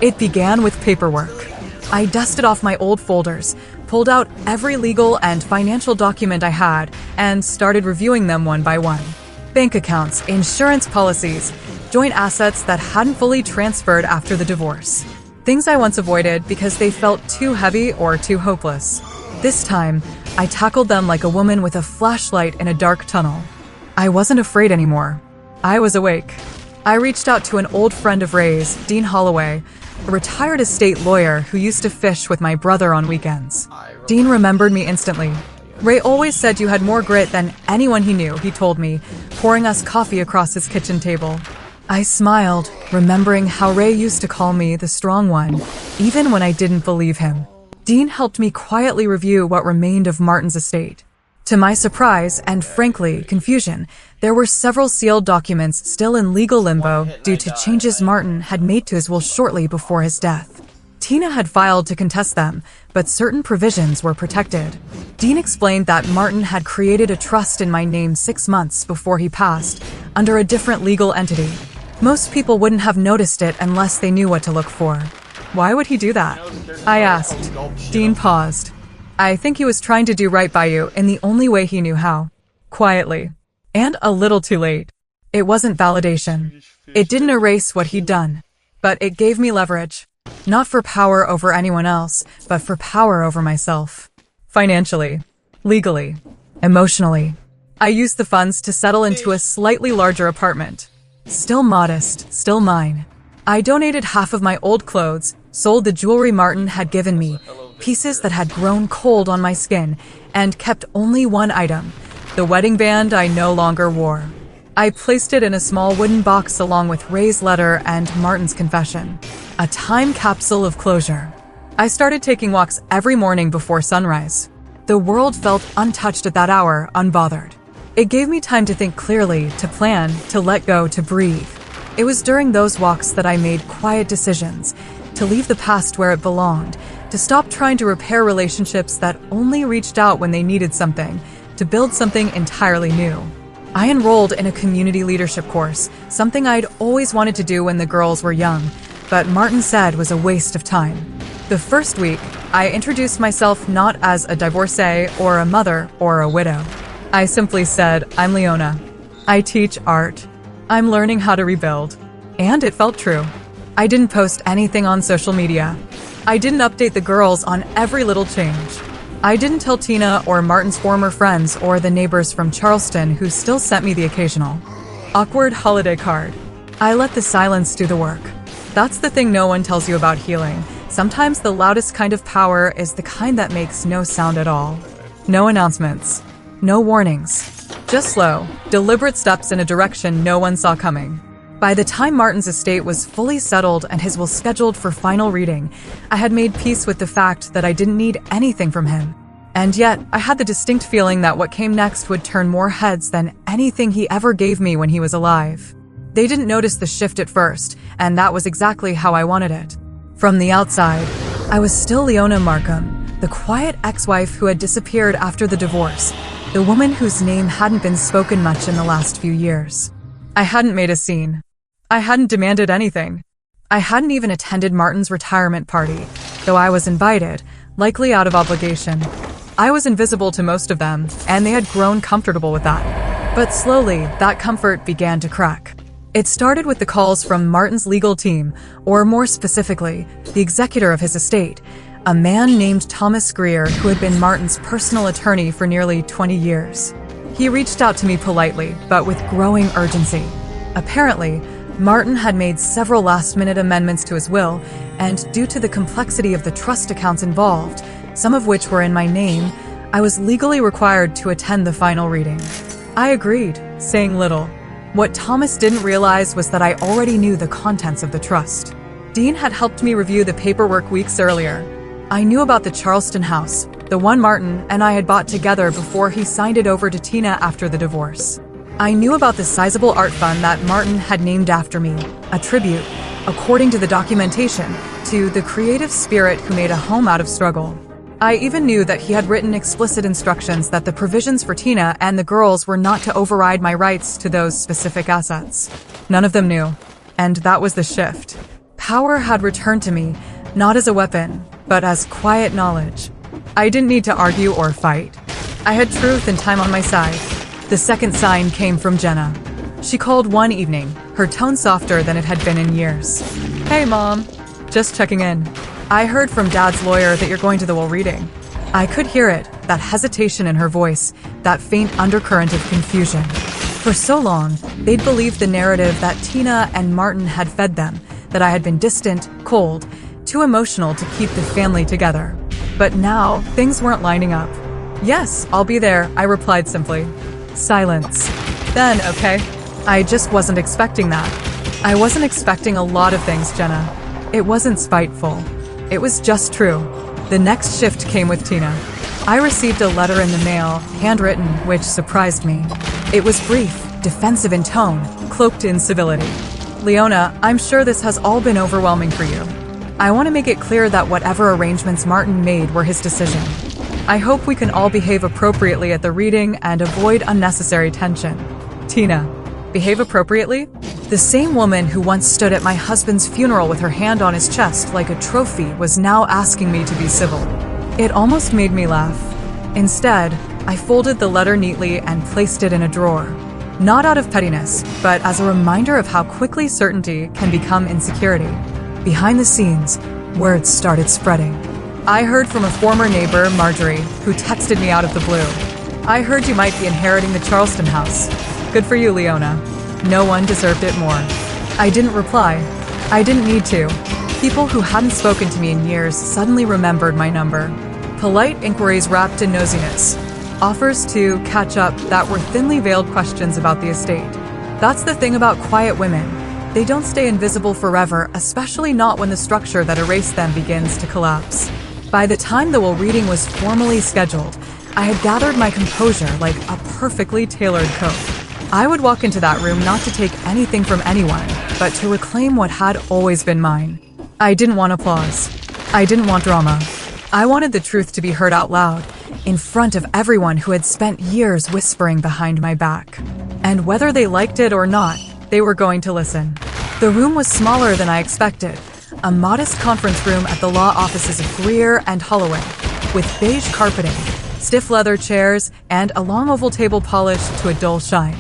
It began with paperwork. I dusted off my old folders, pulled out every legal and financial document I had, and started reviewing them one by one. Bank accounts, insurance policies, joint assets that hadn't fully transferred after the divorce. Things I once avoided because they felt too heavy or too hopeless. This time, I tackled them like a woman with a flashlight in a dark tunnel. I wasn't afraid anymore. I was awake. I reached out to an old friend of Ray's, Dean Holloway, a retired estate lawyer who used to fish with my brother on weekends. Dean remembered me instantly. Ray always said you had more grit than anyone he knew, he told me, pouring us coffee across his kitchen table. I smiled, remembering how Ray used to call me the strong one, even when I didn't believe him. Dean helped me quietly review what remained of Martin's estate. To my surprise and, frankly, confusion, there were several sealed documents still in legal limbo due to changes Martin had made to his will shortly before his death. Tina had filed to contest them, but certain provisions were protected. Dean explained that Martin had created a trust in my name 6 months before he passed, under a different legal entity. Most people wouldn't have noticed it unless they knew what to look for. Why would he do that? I asked. Dean paused. I think he was trying to do right by you in the only way he knew how. Quietly. And a little too late. It wasn't validation. It didn't erase what he'd done. But it gave me leverage. Not for power over anyone else, but for power over myself. Financially. Legally. Emotionally. I used the funds to settle into a slightly larger apartment. Still modest, still mine. I donated half of my old clothes, sold the jewelry Martin had given me, pieces that had grown cold on my skin, and kept only one item, the wedding band I no longer wore. I placed it in a small wooden box along with Ray's letter and Martin's confession, a time capsule of closure. I started taking walks every morning before sunrise. The world felt untouched at that hour, unbothered. It gave me time to think clearly, to plan, to let go, to breathe. It was during those walks that I made quiet decisions, to leave the past where it belonged, to stop trying to repair relationships that only reached out when they needed something, to build something entirely new. I enrolled in a community leadership course, something I'd always wanted to do when the girls were young, but Martin said was a waste of time. The first week, I introduced myself not as a divorcee or a mother or a widow. I simply said, I'm Leona. I teach art. I'm learning how to rebuild. And it felt true. I didn't post anything on social media. I didn't update the girls on every little change. I didn't tell Tina or Martin's former friends or the neighbors from Charleston who still sent me the occasional awkward holiday card. I let the silence do the work. That's the thing no one tells you about healing. Sometimes the loudest kind of power is the kind that makes no sound at all. No announcements. No warnings. Just slow, deliberate steps in a direction no one saw coming. By the time Martin's estate was fully settled and his will scheduled for final reading, I had made peace with the fact that I didn't need anything from him. And yet, I had the distinct feeling that what came next would turn more heads than anything he ever gave me when he was alive. They didn't notice the shift at first, and that was exactly how I wanted it. From the outside, I was still Leona Markham, the quiet ex-wife who had disappeared after the divorce, the woman whose name hadn't been spoken much in the last few years. I hadn't made a scene. I hadn't demanded anything. I hadn't even attended Martin's retirement party, though I was invited, likely out of obligation. I was invisible to most of them, and they had grown comfortable with that. But slowly, that comfort began to crack. It started with the calls from Martin's legal team, or more specifically, the executor of his estate, a man named Thomas Greer who had been Martin's personal attorney for nearly 20 years. He reached out to me politely, but with growing urgency. Apparently, Martin had made several last-minute amendments to his will, and due to the complexity of the trust accounts involved, some of which were in my name, I was legally required to attend the final reading. I agreed, saying little. What Thomas didn't realize was that I already knew the contents of the trust. Dean had helped me review the paperwork weeks earlier. I knew about the Charleston house, the one Martin and I had bought together before he signed it over to Tina after the divorce. I knew about the sizable art fund that Martin had named after me, a tribute, according to the documentation, to the creative spirit who made a home out of struggle. I even knew that he had written explicit instructions that the provisions for Tina and the girls were not to override my rights to those specific assets. None of them knew, and that was the shift. Power had returned to me, not as a weapon, but as quiet knowledge. I didn't need to argue or fight. I had truth and time on my side. The second sign came from Jenna. She called one evening, her tone softer than it had been in years. "Hey, Mom. Just checking in. I heard from Dad's lawyer that you're going to the will reading." I could hear it, that hesitation in her voice, that faint undercurrent of confusion. For so long, they'd believed the narrative that Tina and Martin had fed them, that I had been distant, cold, too emotional to keep the family together. But now, things weren't lining up. "Yes, I'll be there," I replied simply. Silence. "Then, okay." I just wasn't expecting that. I wasn't expecting a lot of things, Jenna. It wasn't spiteful. It was just true. The next shift came with Tina. I received a letter in the mail, handwritten, which surprised me. It was brief, defensive in tone, cloaked in civility. "Leona, I'm sure this has all been overwhelming for you. I want to make it clear that whatever arrangements Martin made were his decision. I hope we can all behave appropriately at the reading and avoid unnecessary tension." Tina. Behave appropriately? The same woman who once stood at my husband's funeral with her hand on his chest like a trophy was now asking me to be civil. It almost made me laugh. Instead, I folded the letter neatly and placed it in a drawer. Not out of pettiness, but as a reminder of how quickly certainty can become insecurity. Behind the scenes, words started spreading. I heard from a former neighbor, Marjorie, who texted me out of the blue. "I heard you might be inheriting the Charleston house. Good for you, Leona. No one deserved it more." I didn't reply. I didn't need to. People who hadn't spoken to me in years suddenly remembered my number. Polite inquiries wrapped in nosiness. Offers to catch up that were thinly veiled questions about the estate. That's the thing about quiet women. They don't stay invisible forever, especially not when the structure that erased them begins to collapse. By the time the will reading was formally scheduled, I had gathered my composure like a perfectly tailored coat. I would walk into that room not to take anything from anyone, but to reclaim what had always been mine. I didn't want applause. I didn't want drama. I wanted the truth to be heard out loud, in front of everyone who had spent years whispering behind my back. And whether they liked it or not, they were going to listen. The room was smaller than I expected, a modest conference room at the law offices of Greer and Holloway, with beige carpeting, stiff leather chairs, and a long oval table polished to a dull shine.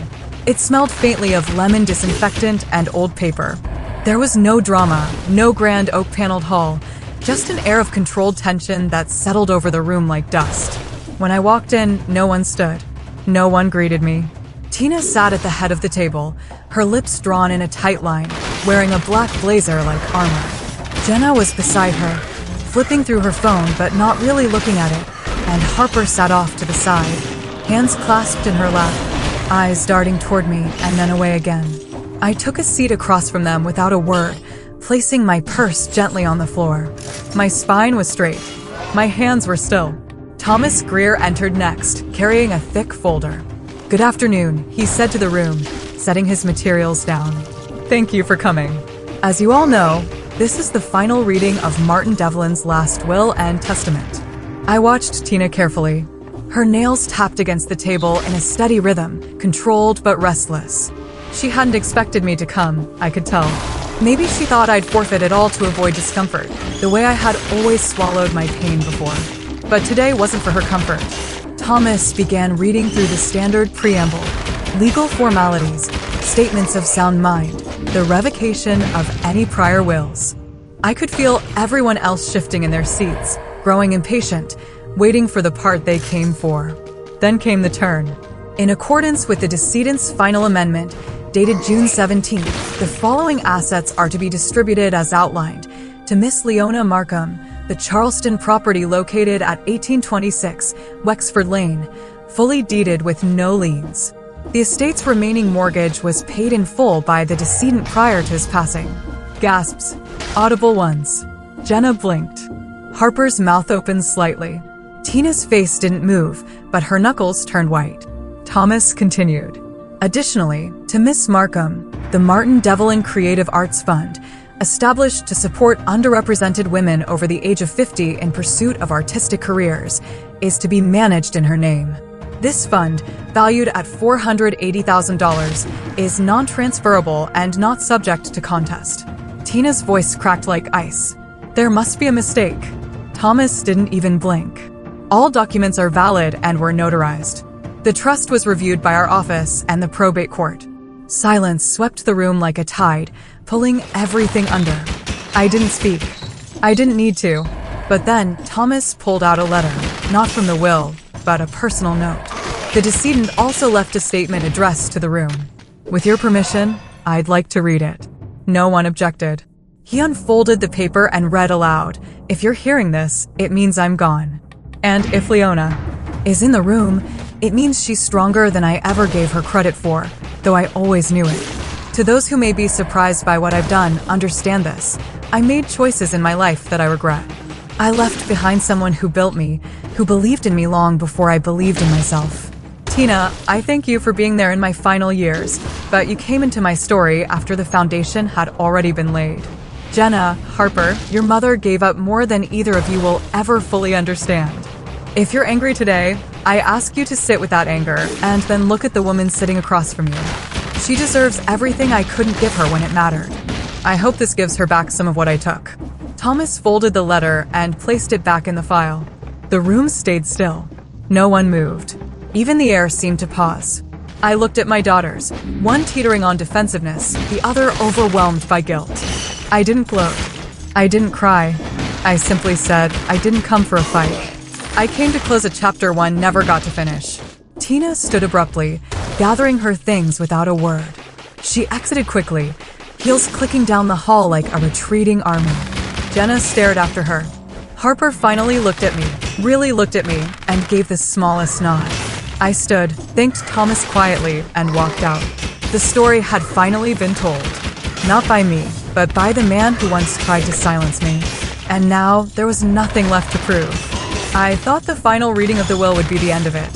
It smelled faintly of lemon disinfectant and old paper. There was no drama, no grand oak-paneled hall, just an air of controlled tension that settled over the room like dust. When I walked in, no one stood. No one greeted me. Tina sat at the head of the table, her lips drawn in a tight line, wearing a black blazer like armor. Jenna was beside her, flipping through her phone but not really looking at it, and Harper sat off to the side, hands clasped in her lap, eyes darting toward me and then away again. I took a seat across from them without a word, placing my purse gently on the floor. My spine was straight. My hands were still. Thomas Greer entered next, carrying a thick folder. "Good afternoon," he said to the room, setting his materials down. "Thank you for coming. As you all know, this is the final reading of Martin Devlin's last will and testament." I watched Tina carefully. Her nails tapped against the table in a steady rhythm, controlled but restless. She hadn't expected me to come, I could tell. Maybe she thought I'd forfeit it all to avoid discomfort, the way I had always swallowed my pain before. But today wasn't for her comfort. Thomas began reading through the standard preamble, legal formalities, statements of sound mind, the revocation of any prior wills. I could feel everyone else shifting in their seats, growing impatient, waiting for the part they came for. Then came the turn. In accordance with the decedent's final amendment, dated June 17th, the following assets are to be distributed as outlined to Miss Leona Markham, the Charleston property located at 1826 Wexford Lane, fully deeded with no liens. The estate's remaining mortgage was paid in full by the decedent prior to his passing. Gasps, audible ones. Jenna blinked. Harper's mouth opened slightly. Tina's face didn't move, but her knuckles turned white. Thomas continued. Additionally, to Miss Markham, the Martin Devlin Creative Arts Fund, established to support underrepresented women over the age of 50 in pursuit of artistic careers, is to be managed in her name. This fund, valued at $480,000, is non-transferable and not subject to contest. Tina's voice cracked like ice. There must be a mistake. Thomas didn't even blink. All documents are valid and were notarized. The trust was reviewed by our office and the probate court. Silence swept the room like a tide, pulling everything under. I didn't speak. I didn't need to. But then Thomas pulled out a letter, not from the will, but a personal note. The decedent also left a statement addressed to the room. With your permission, I'd like to read it. No one objected. He unfolded the paper and read aloud. If you're hearing this, it means I'm gone. And if Leona is in the room, it means she's stronger than I ever gave her credit for, though I always knew it. To those who may be surprised by what I've done, understand this. I made choices in my life that I regret. I left behind someone who built me, who believed in me long before I believed in myself. Tina, I thank you for being there in my final years, but you came into my story after the foundation had already been laid. Jenna, Harper, your mother gave up more than either of you will ever fully understand. If you're angry today, I ask you to sit with that anger and then look at the woman sitting across from you. She deserves everything I couldn't give her when it mattered. I hope this gives her back some of what I took. Thomas folded the letter and placed it back in the file. The room stayed still. No one moved. Even the air seemed to pause. I looked at my daughters, one teetering on defensiveness, the other overwhelmed by guilt. I didn't gloat. I didn't cry. I simply said, I didn't come for a fight. I came to close a chapter one never got to finish. Tina stood abruptly, gathering her things without a word. She exited quickly, heels clicking down the hall like a retreating army. Jenna stared after her. Harper finally looked at me, really looked at me, and gave the smallest nod. I stood, thanked Thomas quietly, and walked out. The story had finally been told. Not by me, but by the man who once tried to silence me. And now, there was nothing left to prove. I thought the final reading of the will would be the end of it.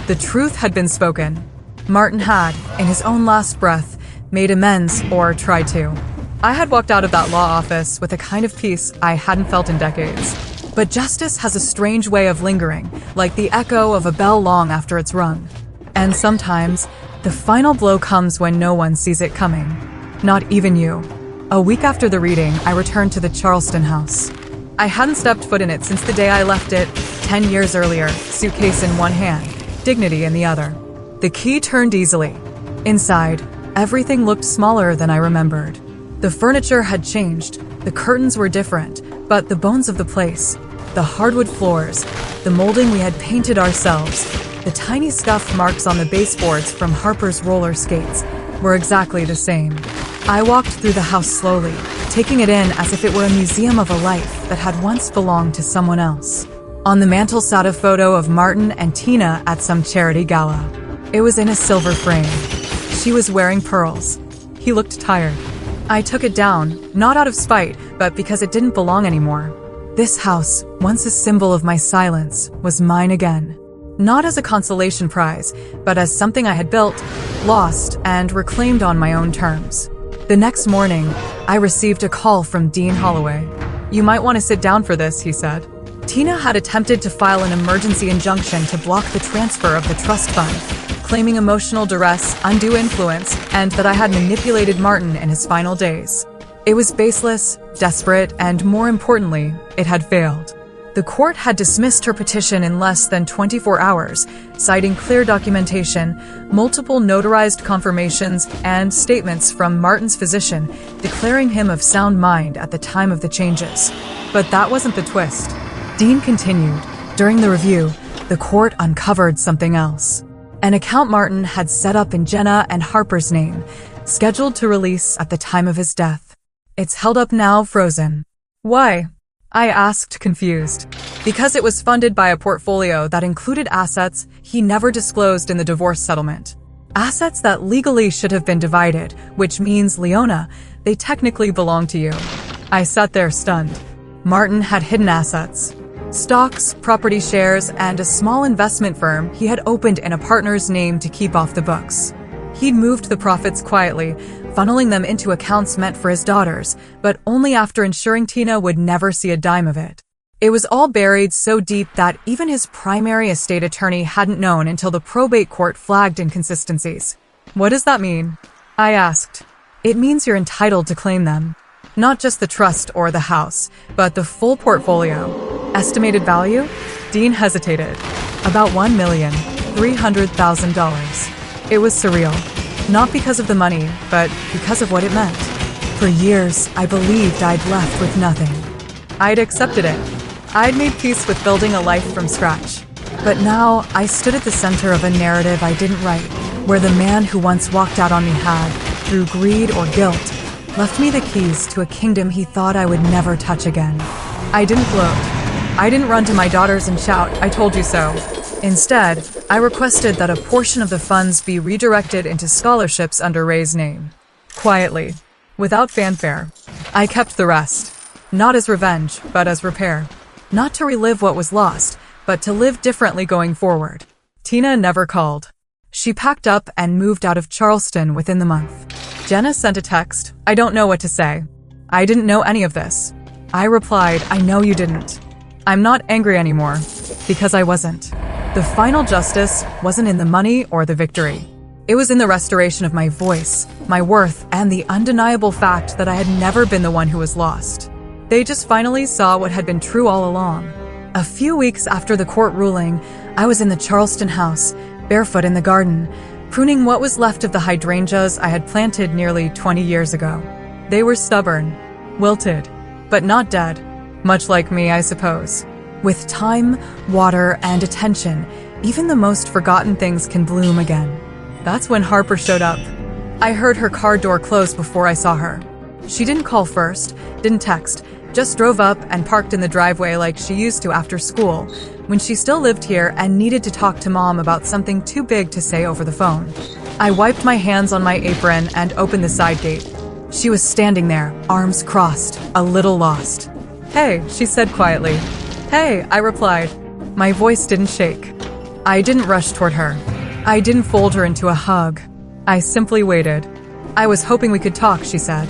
The truth had been spoken. Martin had, in his own last breath, made amends or tried to. I had walked out of that law office with a kind of peace I hadn't felt in decades. But justice has a strange way of lingering, like the echo of a bell long after it's rung. And sometimes, the final blow comes when no one sees it coming. Not even you. A week after the reading, I returned to the Charleston house. I hadn't stepped foot in it since the day I left it 10 years earlier, suitcase in one hand, dignity in the other. The key turned easily. Inside, everything looked smaller than I remembered. The furniture had changed, the curtains were different, but the bones of the place, the hardwood floors, the molding we had painted ourselves, the tiny scuff marks on the baseboards from Harper's roller skates, were exactly the same. I walked through the house slowly, taking it in as if it were a museum of a life that had once belonged to someone else. On the mantel sat a photo of Martin and Tina at some charity gala. It was in a silver frame. She was wearing pearls. He looked tired. I took it down, not out of spite, but because it didn't belong anymore. This house, once a symbol of my silence, was mine again. Not as a consolation prize, but as something I had built, lost, and reclaimed on my own terms. The next morning, I received a call from Dean Holloway. You might want to sit down for this, he said. Tina had attempted to file an emergency injunction to block the transfer of the trust fund, claiming emotional duress, undue influence, and that I had manipulated Martin in his final days. It was baseless, desperate, and more importantly, it had failed. The court had dismissed her petition in less than 24 hours, citing clear documentation, multiple notarized confirmations, and statements from Martin's physician declaring him of sound mind at the time of the changes. But that wasn't the twist. Dean continued. During the review, the court uncovered something else. An account Martin had set up in Jenna and Harper's name, scheduled to release at the time of his death. It's held up now, frozen. Why? I asked, confused. Because it was funded by a portfolio that included assets he never disclosed in the divorce settlement. Assets that legally should have been divided, which means, Leona, they technically belong to you. I sat there stunned. Martin had hidden assets. Stocks, property shares, and a small investment firm he had opened in a partner's name to keep off the books. He'd moved the profits quietly, funneling them into accounts meant for his daughters, but only after ensuring Tina would never see a dime of it. It was all buried so deep that even his primary estate attorney hadn't known until the probate court flagged inconsistencies. What does that mean? I asked. It means you're entitled to claim them. Not just the trust or the house, but the full portfolio. Estimated value? Dean hesitated. About $1,300,000. It was surreal. Not because of the money, but because of what it meant. For years, I believed I'd left with nothing. I'd accepted it. I'd made peace with building a life from scratch. But now, I stood at the center of a narrative I didn't write, where the man who once walked out on me had, through greed or guilt, left me the keys to a kingdom he thought I would never touch again. I didn't gloat. I didn't run to my daughters and shout, "I told you so." Instead, I requested that a portion of the funds be redirected into scholarships under Ray's name. Quietly, without fanfare, I kept the rest. Not as revenge, but as repair. Not to relive what was lost, but to live differently going forward. Tina never called. She packed up and moved out of Charleston within the month. Jenna sent a text, "I don't know what to say. I didn't know any of this." I replied, "I know you didn't. I'm not angry anymore, because I wasn't." The final justice wasn't in the money or the victory. It was in the restoration of my voice, my worth, and the undeniable fact that I had never been the one who was lost. They just finally saw what had been true all along. A few weeks after the court ruling, I was in the Charleston house, barefoot in the garden, pruning what was left of the hydrangeas I had planted nearly 20 years ago. They were stubborn, wilted, but not dead, much like me, I suppose. With time, water, and attention, even the most forgotten things can bloom again. That's when Harper showed up. I heard her car door close before I saw her. She didn't call first, didn't text, just drove up and parked in the driveway like she used to after school, when she still lived here and needed to talk to Mom about something too big to say over the phone. I wiped my hands on my apron and opened the side gate. She was standing there, arms crossed, a little lost. "Hey," she said quietly. "Hey," I replied. My voice didn't shake. I didn't rush toward her. I didn't fold her into a hug. I simply waited. "I was hoping we could talk," she said.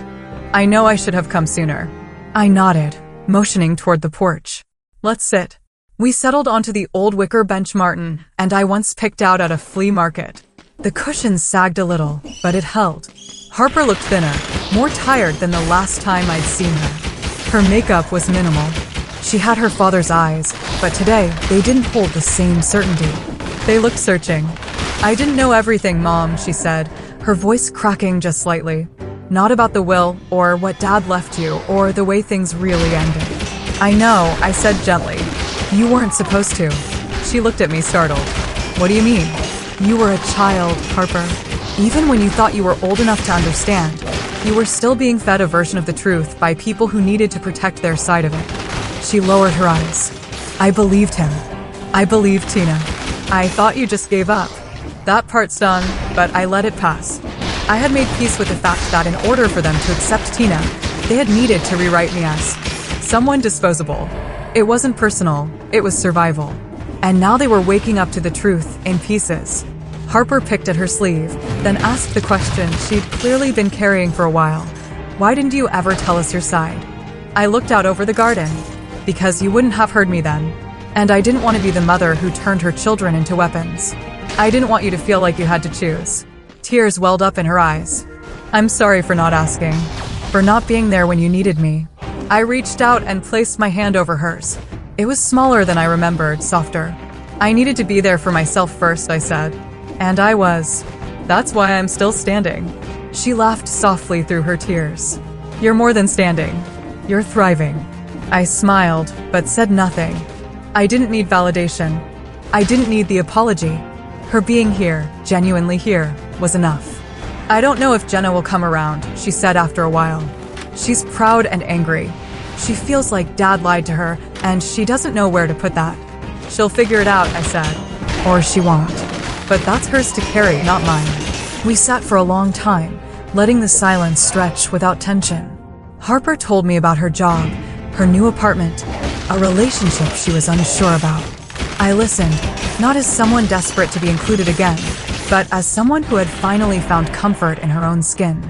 "I know I should have come sooner." I nodded, motioning toward the porch. "Let's sit." We settled onto the old wicker bench Martin and I once picked out at a flea market. The cushions sagged a little, but it held. Harper looked thinner, more tired than the last time I'd seen her. Her makeup was minimal. She had her father's eyes, but today they didn't hold the same certainty. They looked searching. "I didn't know everything, Mom," she said, her voice cracking just slightly. "Not about the will, or what Dad left you, or the way things really ended." "I know," I said gently. "You weren't supposed to." She looked at me startled. "What do you mean?" "You were a child, Harper. Even when you thought you were old enough to understand, you were still being fed a version of the truth by people who needed to protect their side of it." She lowered her eyes. "I believed him. I believed Tina. I thought you just gave up." That part stung, but I let it pass. I had made peace with the fact that in order for them to accept Tina, they had needed to rewrite me as someone disposable. It wasn't personal, it was survival. And now they were waking up to the truth in pieces. Harper picked at her sleeve, then asked the question she'd clearly been carrying for a while. "Why didn't you ever tell us your side?" I looked out over the garden. "Because you wouldn't have heard me then. And I didn't want to be the mother who turned her children into weapons. I didn't want you to feel like you had to choose." Tears welled up in her eyes. "I'm sorry for not asking, for not being there when you needed me." I reached out and placed my hand over hers. It was smaller than I remembered, softer. "I needed to be there for myself first," I said. And I was. That's why I'm still standing. She laughed softly through her tears. "You're more than standing. You're thriving." I smiled, but said nothing. I didn't need validation. I didn't need the apology. Her being here, genuinely here, was enough. "I don't know if Jenna will come around," she said after a while. "She's proud and angry. She feels like Dad lied to her, and she doesn't know where to put that. She'll figure it out, I said. Or she won't. But that's hers to carry, not mine. We sat for a long time, letting the silence stretch without tension. Harper told me about her job, her new apartment, a relationship she was unsure about. I listened, not as someone desperate to be included again, but as someone who had finally found comfort in her own skin.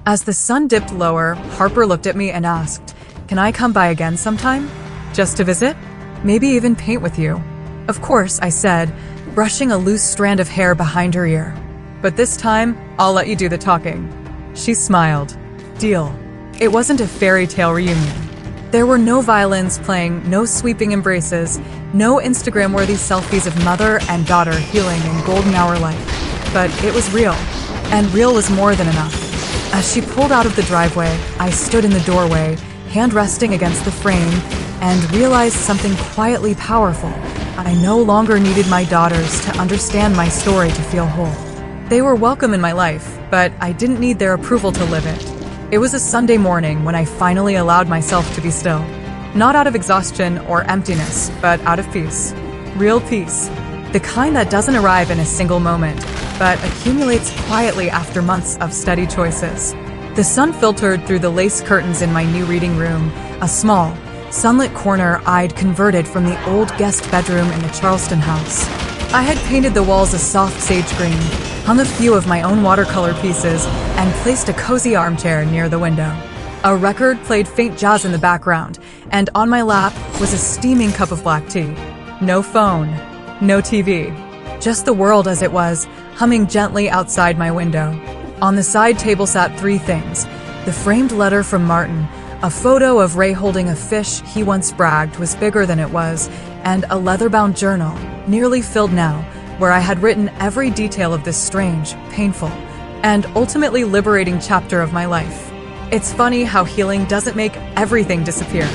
As the sun dipped lower, Harper looked at me and asked, "Can I come by again sometime? Just to visit? Maybe even paint with you?" "Of course," I said, brushing a loose strand of hair behind her ear. "But this time, I'll let you do the talking." She smiled. Deal. It wasn't a fairy tale reunion. There were no violins playing, no sweeping embraces, no Instagram-worthy selfies of mother and daughter healing in golden hour light. But it was real, and real was more than enough. As she pulled out of the driveway, I stood in the doorway, hand resting against the frame, and realized something quietly powerful. I no longer needed my daughters to understand my story to feel whole. They were welcome in my life, but I didn't need their approval to live it. It was a Sunday morning when I finally allowed myself to be still. Not out of exhaustion or emptiness, but out of peace. Real peace. The kind that doesn't arrive in a single moment, but accumulates quietly after months of steady choices. The sun filtered through the lace curtains in my new reading room, a small, sunlit corner I'd converted from the old guest bedroom in the Charleston house. I had painted the walls a soft sage green, hung a few of my own watercolor pieces, and placed a cozy armchair near the window. A record played faint jazz in the background, and on my lap was a steaming cup of black tea. No phone, no TV, just the world as it was, humming gently outside my window. On the side table sat three things: the framed letter from Martin, a photo of Ray holding a fish he once bragged was bigger than it was, and a leather-bound journal, nearly filled now, where I had written every detail of this strange, painful, and ultimately liberating chapter of my life. It's funny how healing doesn't make everything disappear.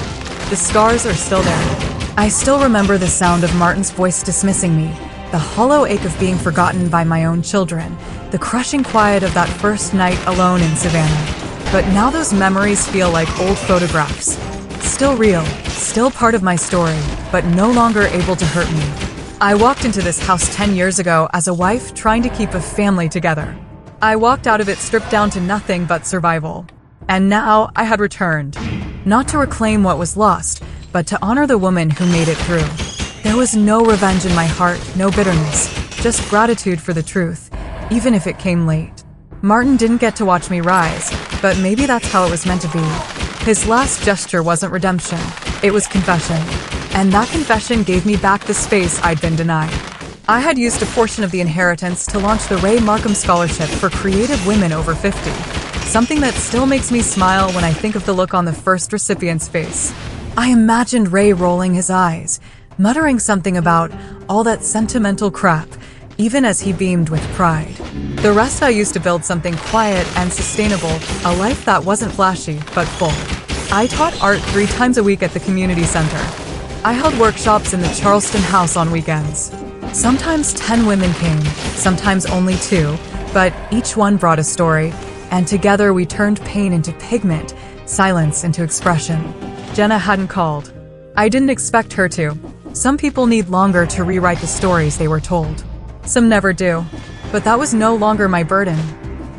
The scars are still there. I still remember the sound of Martin's voice dismissing me, the hollow ache of being forgotten by my own children, the crushing quiet of that first night alone in Savannah. But now those memories feel like old photographs. Still real, still part of my story, but no longer able to hurt me. I walked into this house 10 years ago as a wife trying to keep a family together. I walked out of it stripped down to nothing but survival. And now I had returned, not to reclaim what was lost, but to honor the woman who made it through. There was no revenge in my heart, no bitterness, just gratitude for the truth, even if it came late. Martin didn't get to watch me rise, but maybe that's how it was meant to be. His last gesture wasn't redemption, it was confession. And that confession gave me back the space I'd been denied. I had used a portion of the inheritance to launch the Ray Markham Scholarship for creative women over 50. Something that still makes me smile when I think of the look on the first recipient's face. I imagined Ray rolling his eyes, muttering something about all that sentimental crap, even as he beamed with pride. The rest I used to build something quiet and sustainable, a life that wasn't flashy, but full. I taught art 3 times a week at the community center. I held workshops in the Charleston house on weekends. Sometimes 10 women came, sometimes only 2, but each one brought a story, and together we turned pain into pigment, silence into expression. Jenna hadn't called. I didn't expect her to. Some people need longer to rewrite the stories they were told. Some never do. But that was no longer my burden.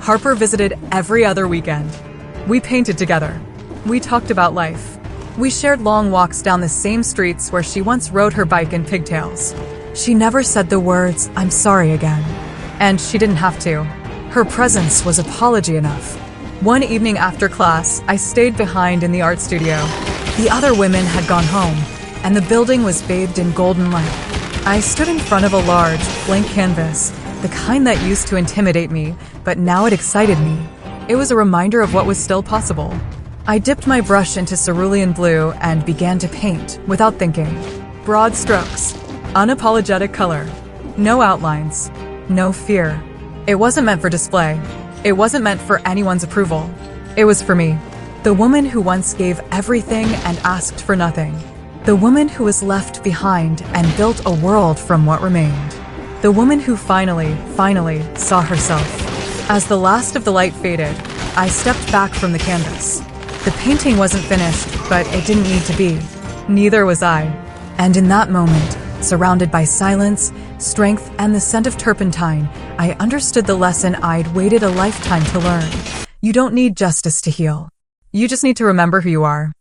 Harper visited every other weekend. We painted together. We talked about life. We shared long walks down the same streets where she once rode her bike in pigtails. She never said the words, "I'm sorry" again. And she didn't have to. Her presence was apology enough. One evening after class, I stayed behind in the art studio. The other women had gone home, and the building was bathed in golden light. I stood in front of a large, blank canvas, the kind that used to intimidate me, but now it excited me. It was a reminder of what was still possible. I dipped my brush into cerulean blue and began to paint, without thinking. Broad strokes, unapologetic color, no outlines, no fear. It wasn't meant for display. It wasn't meant for anyone's approval. It was for me. The woman who once gave everything and asked for nothing. The woman who was left behind and built a world from what remained. The woman who finally saw herself. As the last of the light faded, I stepped back from the canvas. The painting wasn't finished, but it didn't need to be. Neither was I. And in that moment, surrounded by silence, strength, and the scent of turpentine, I understood the lesson I'd waited a lifetime to learn. You don't need justice to heal. You just need to remember who you are.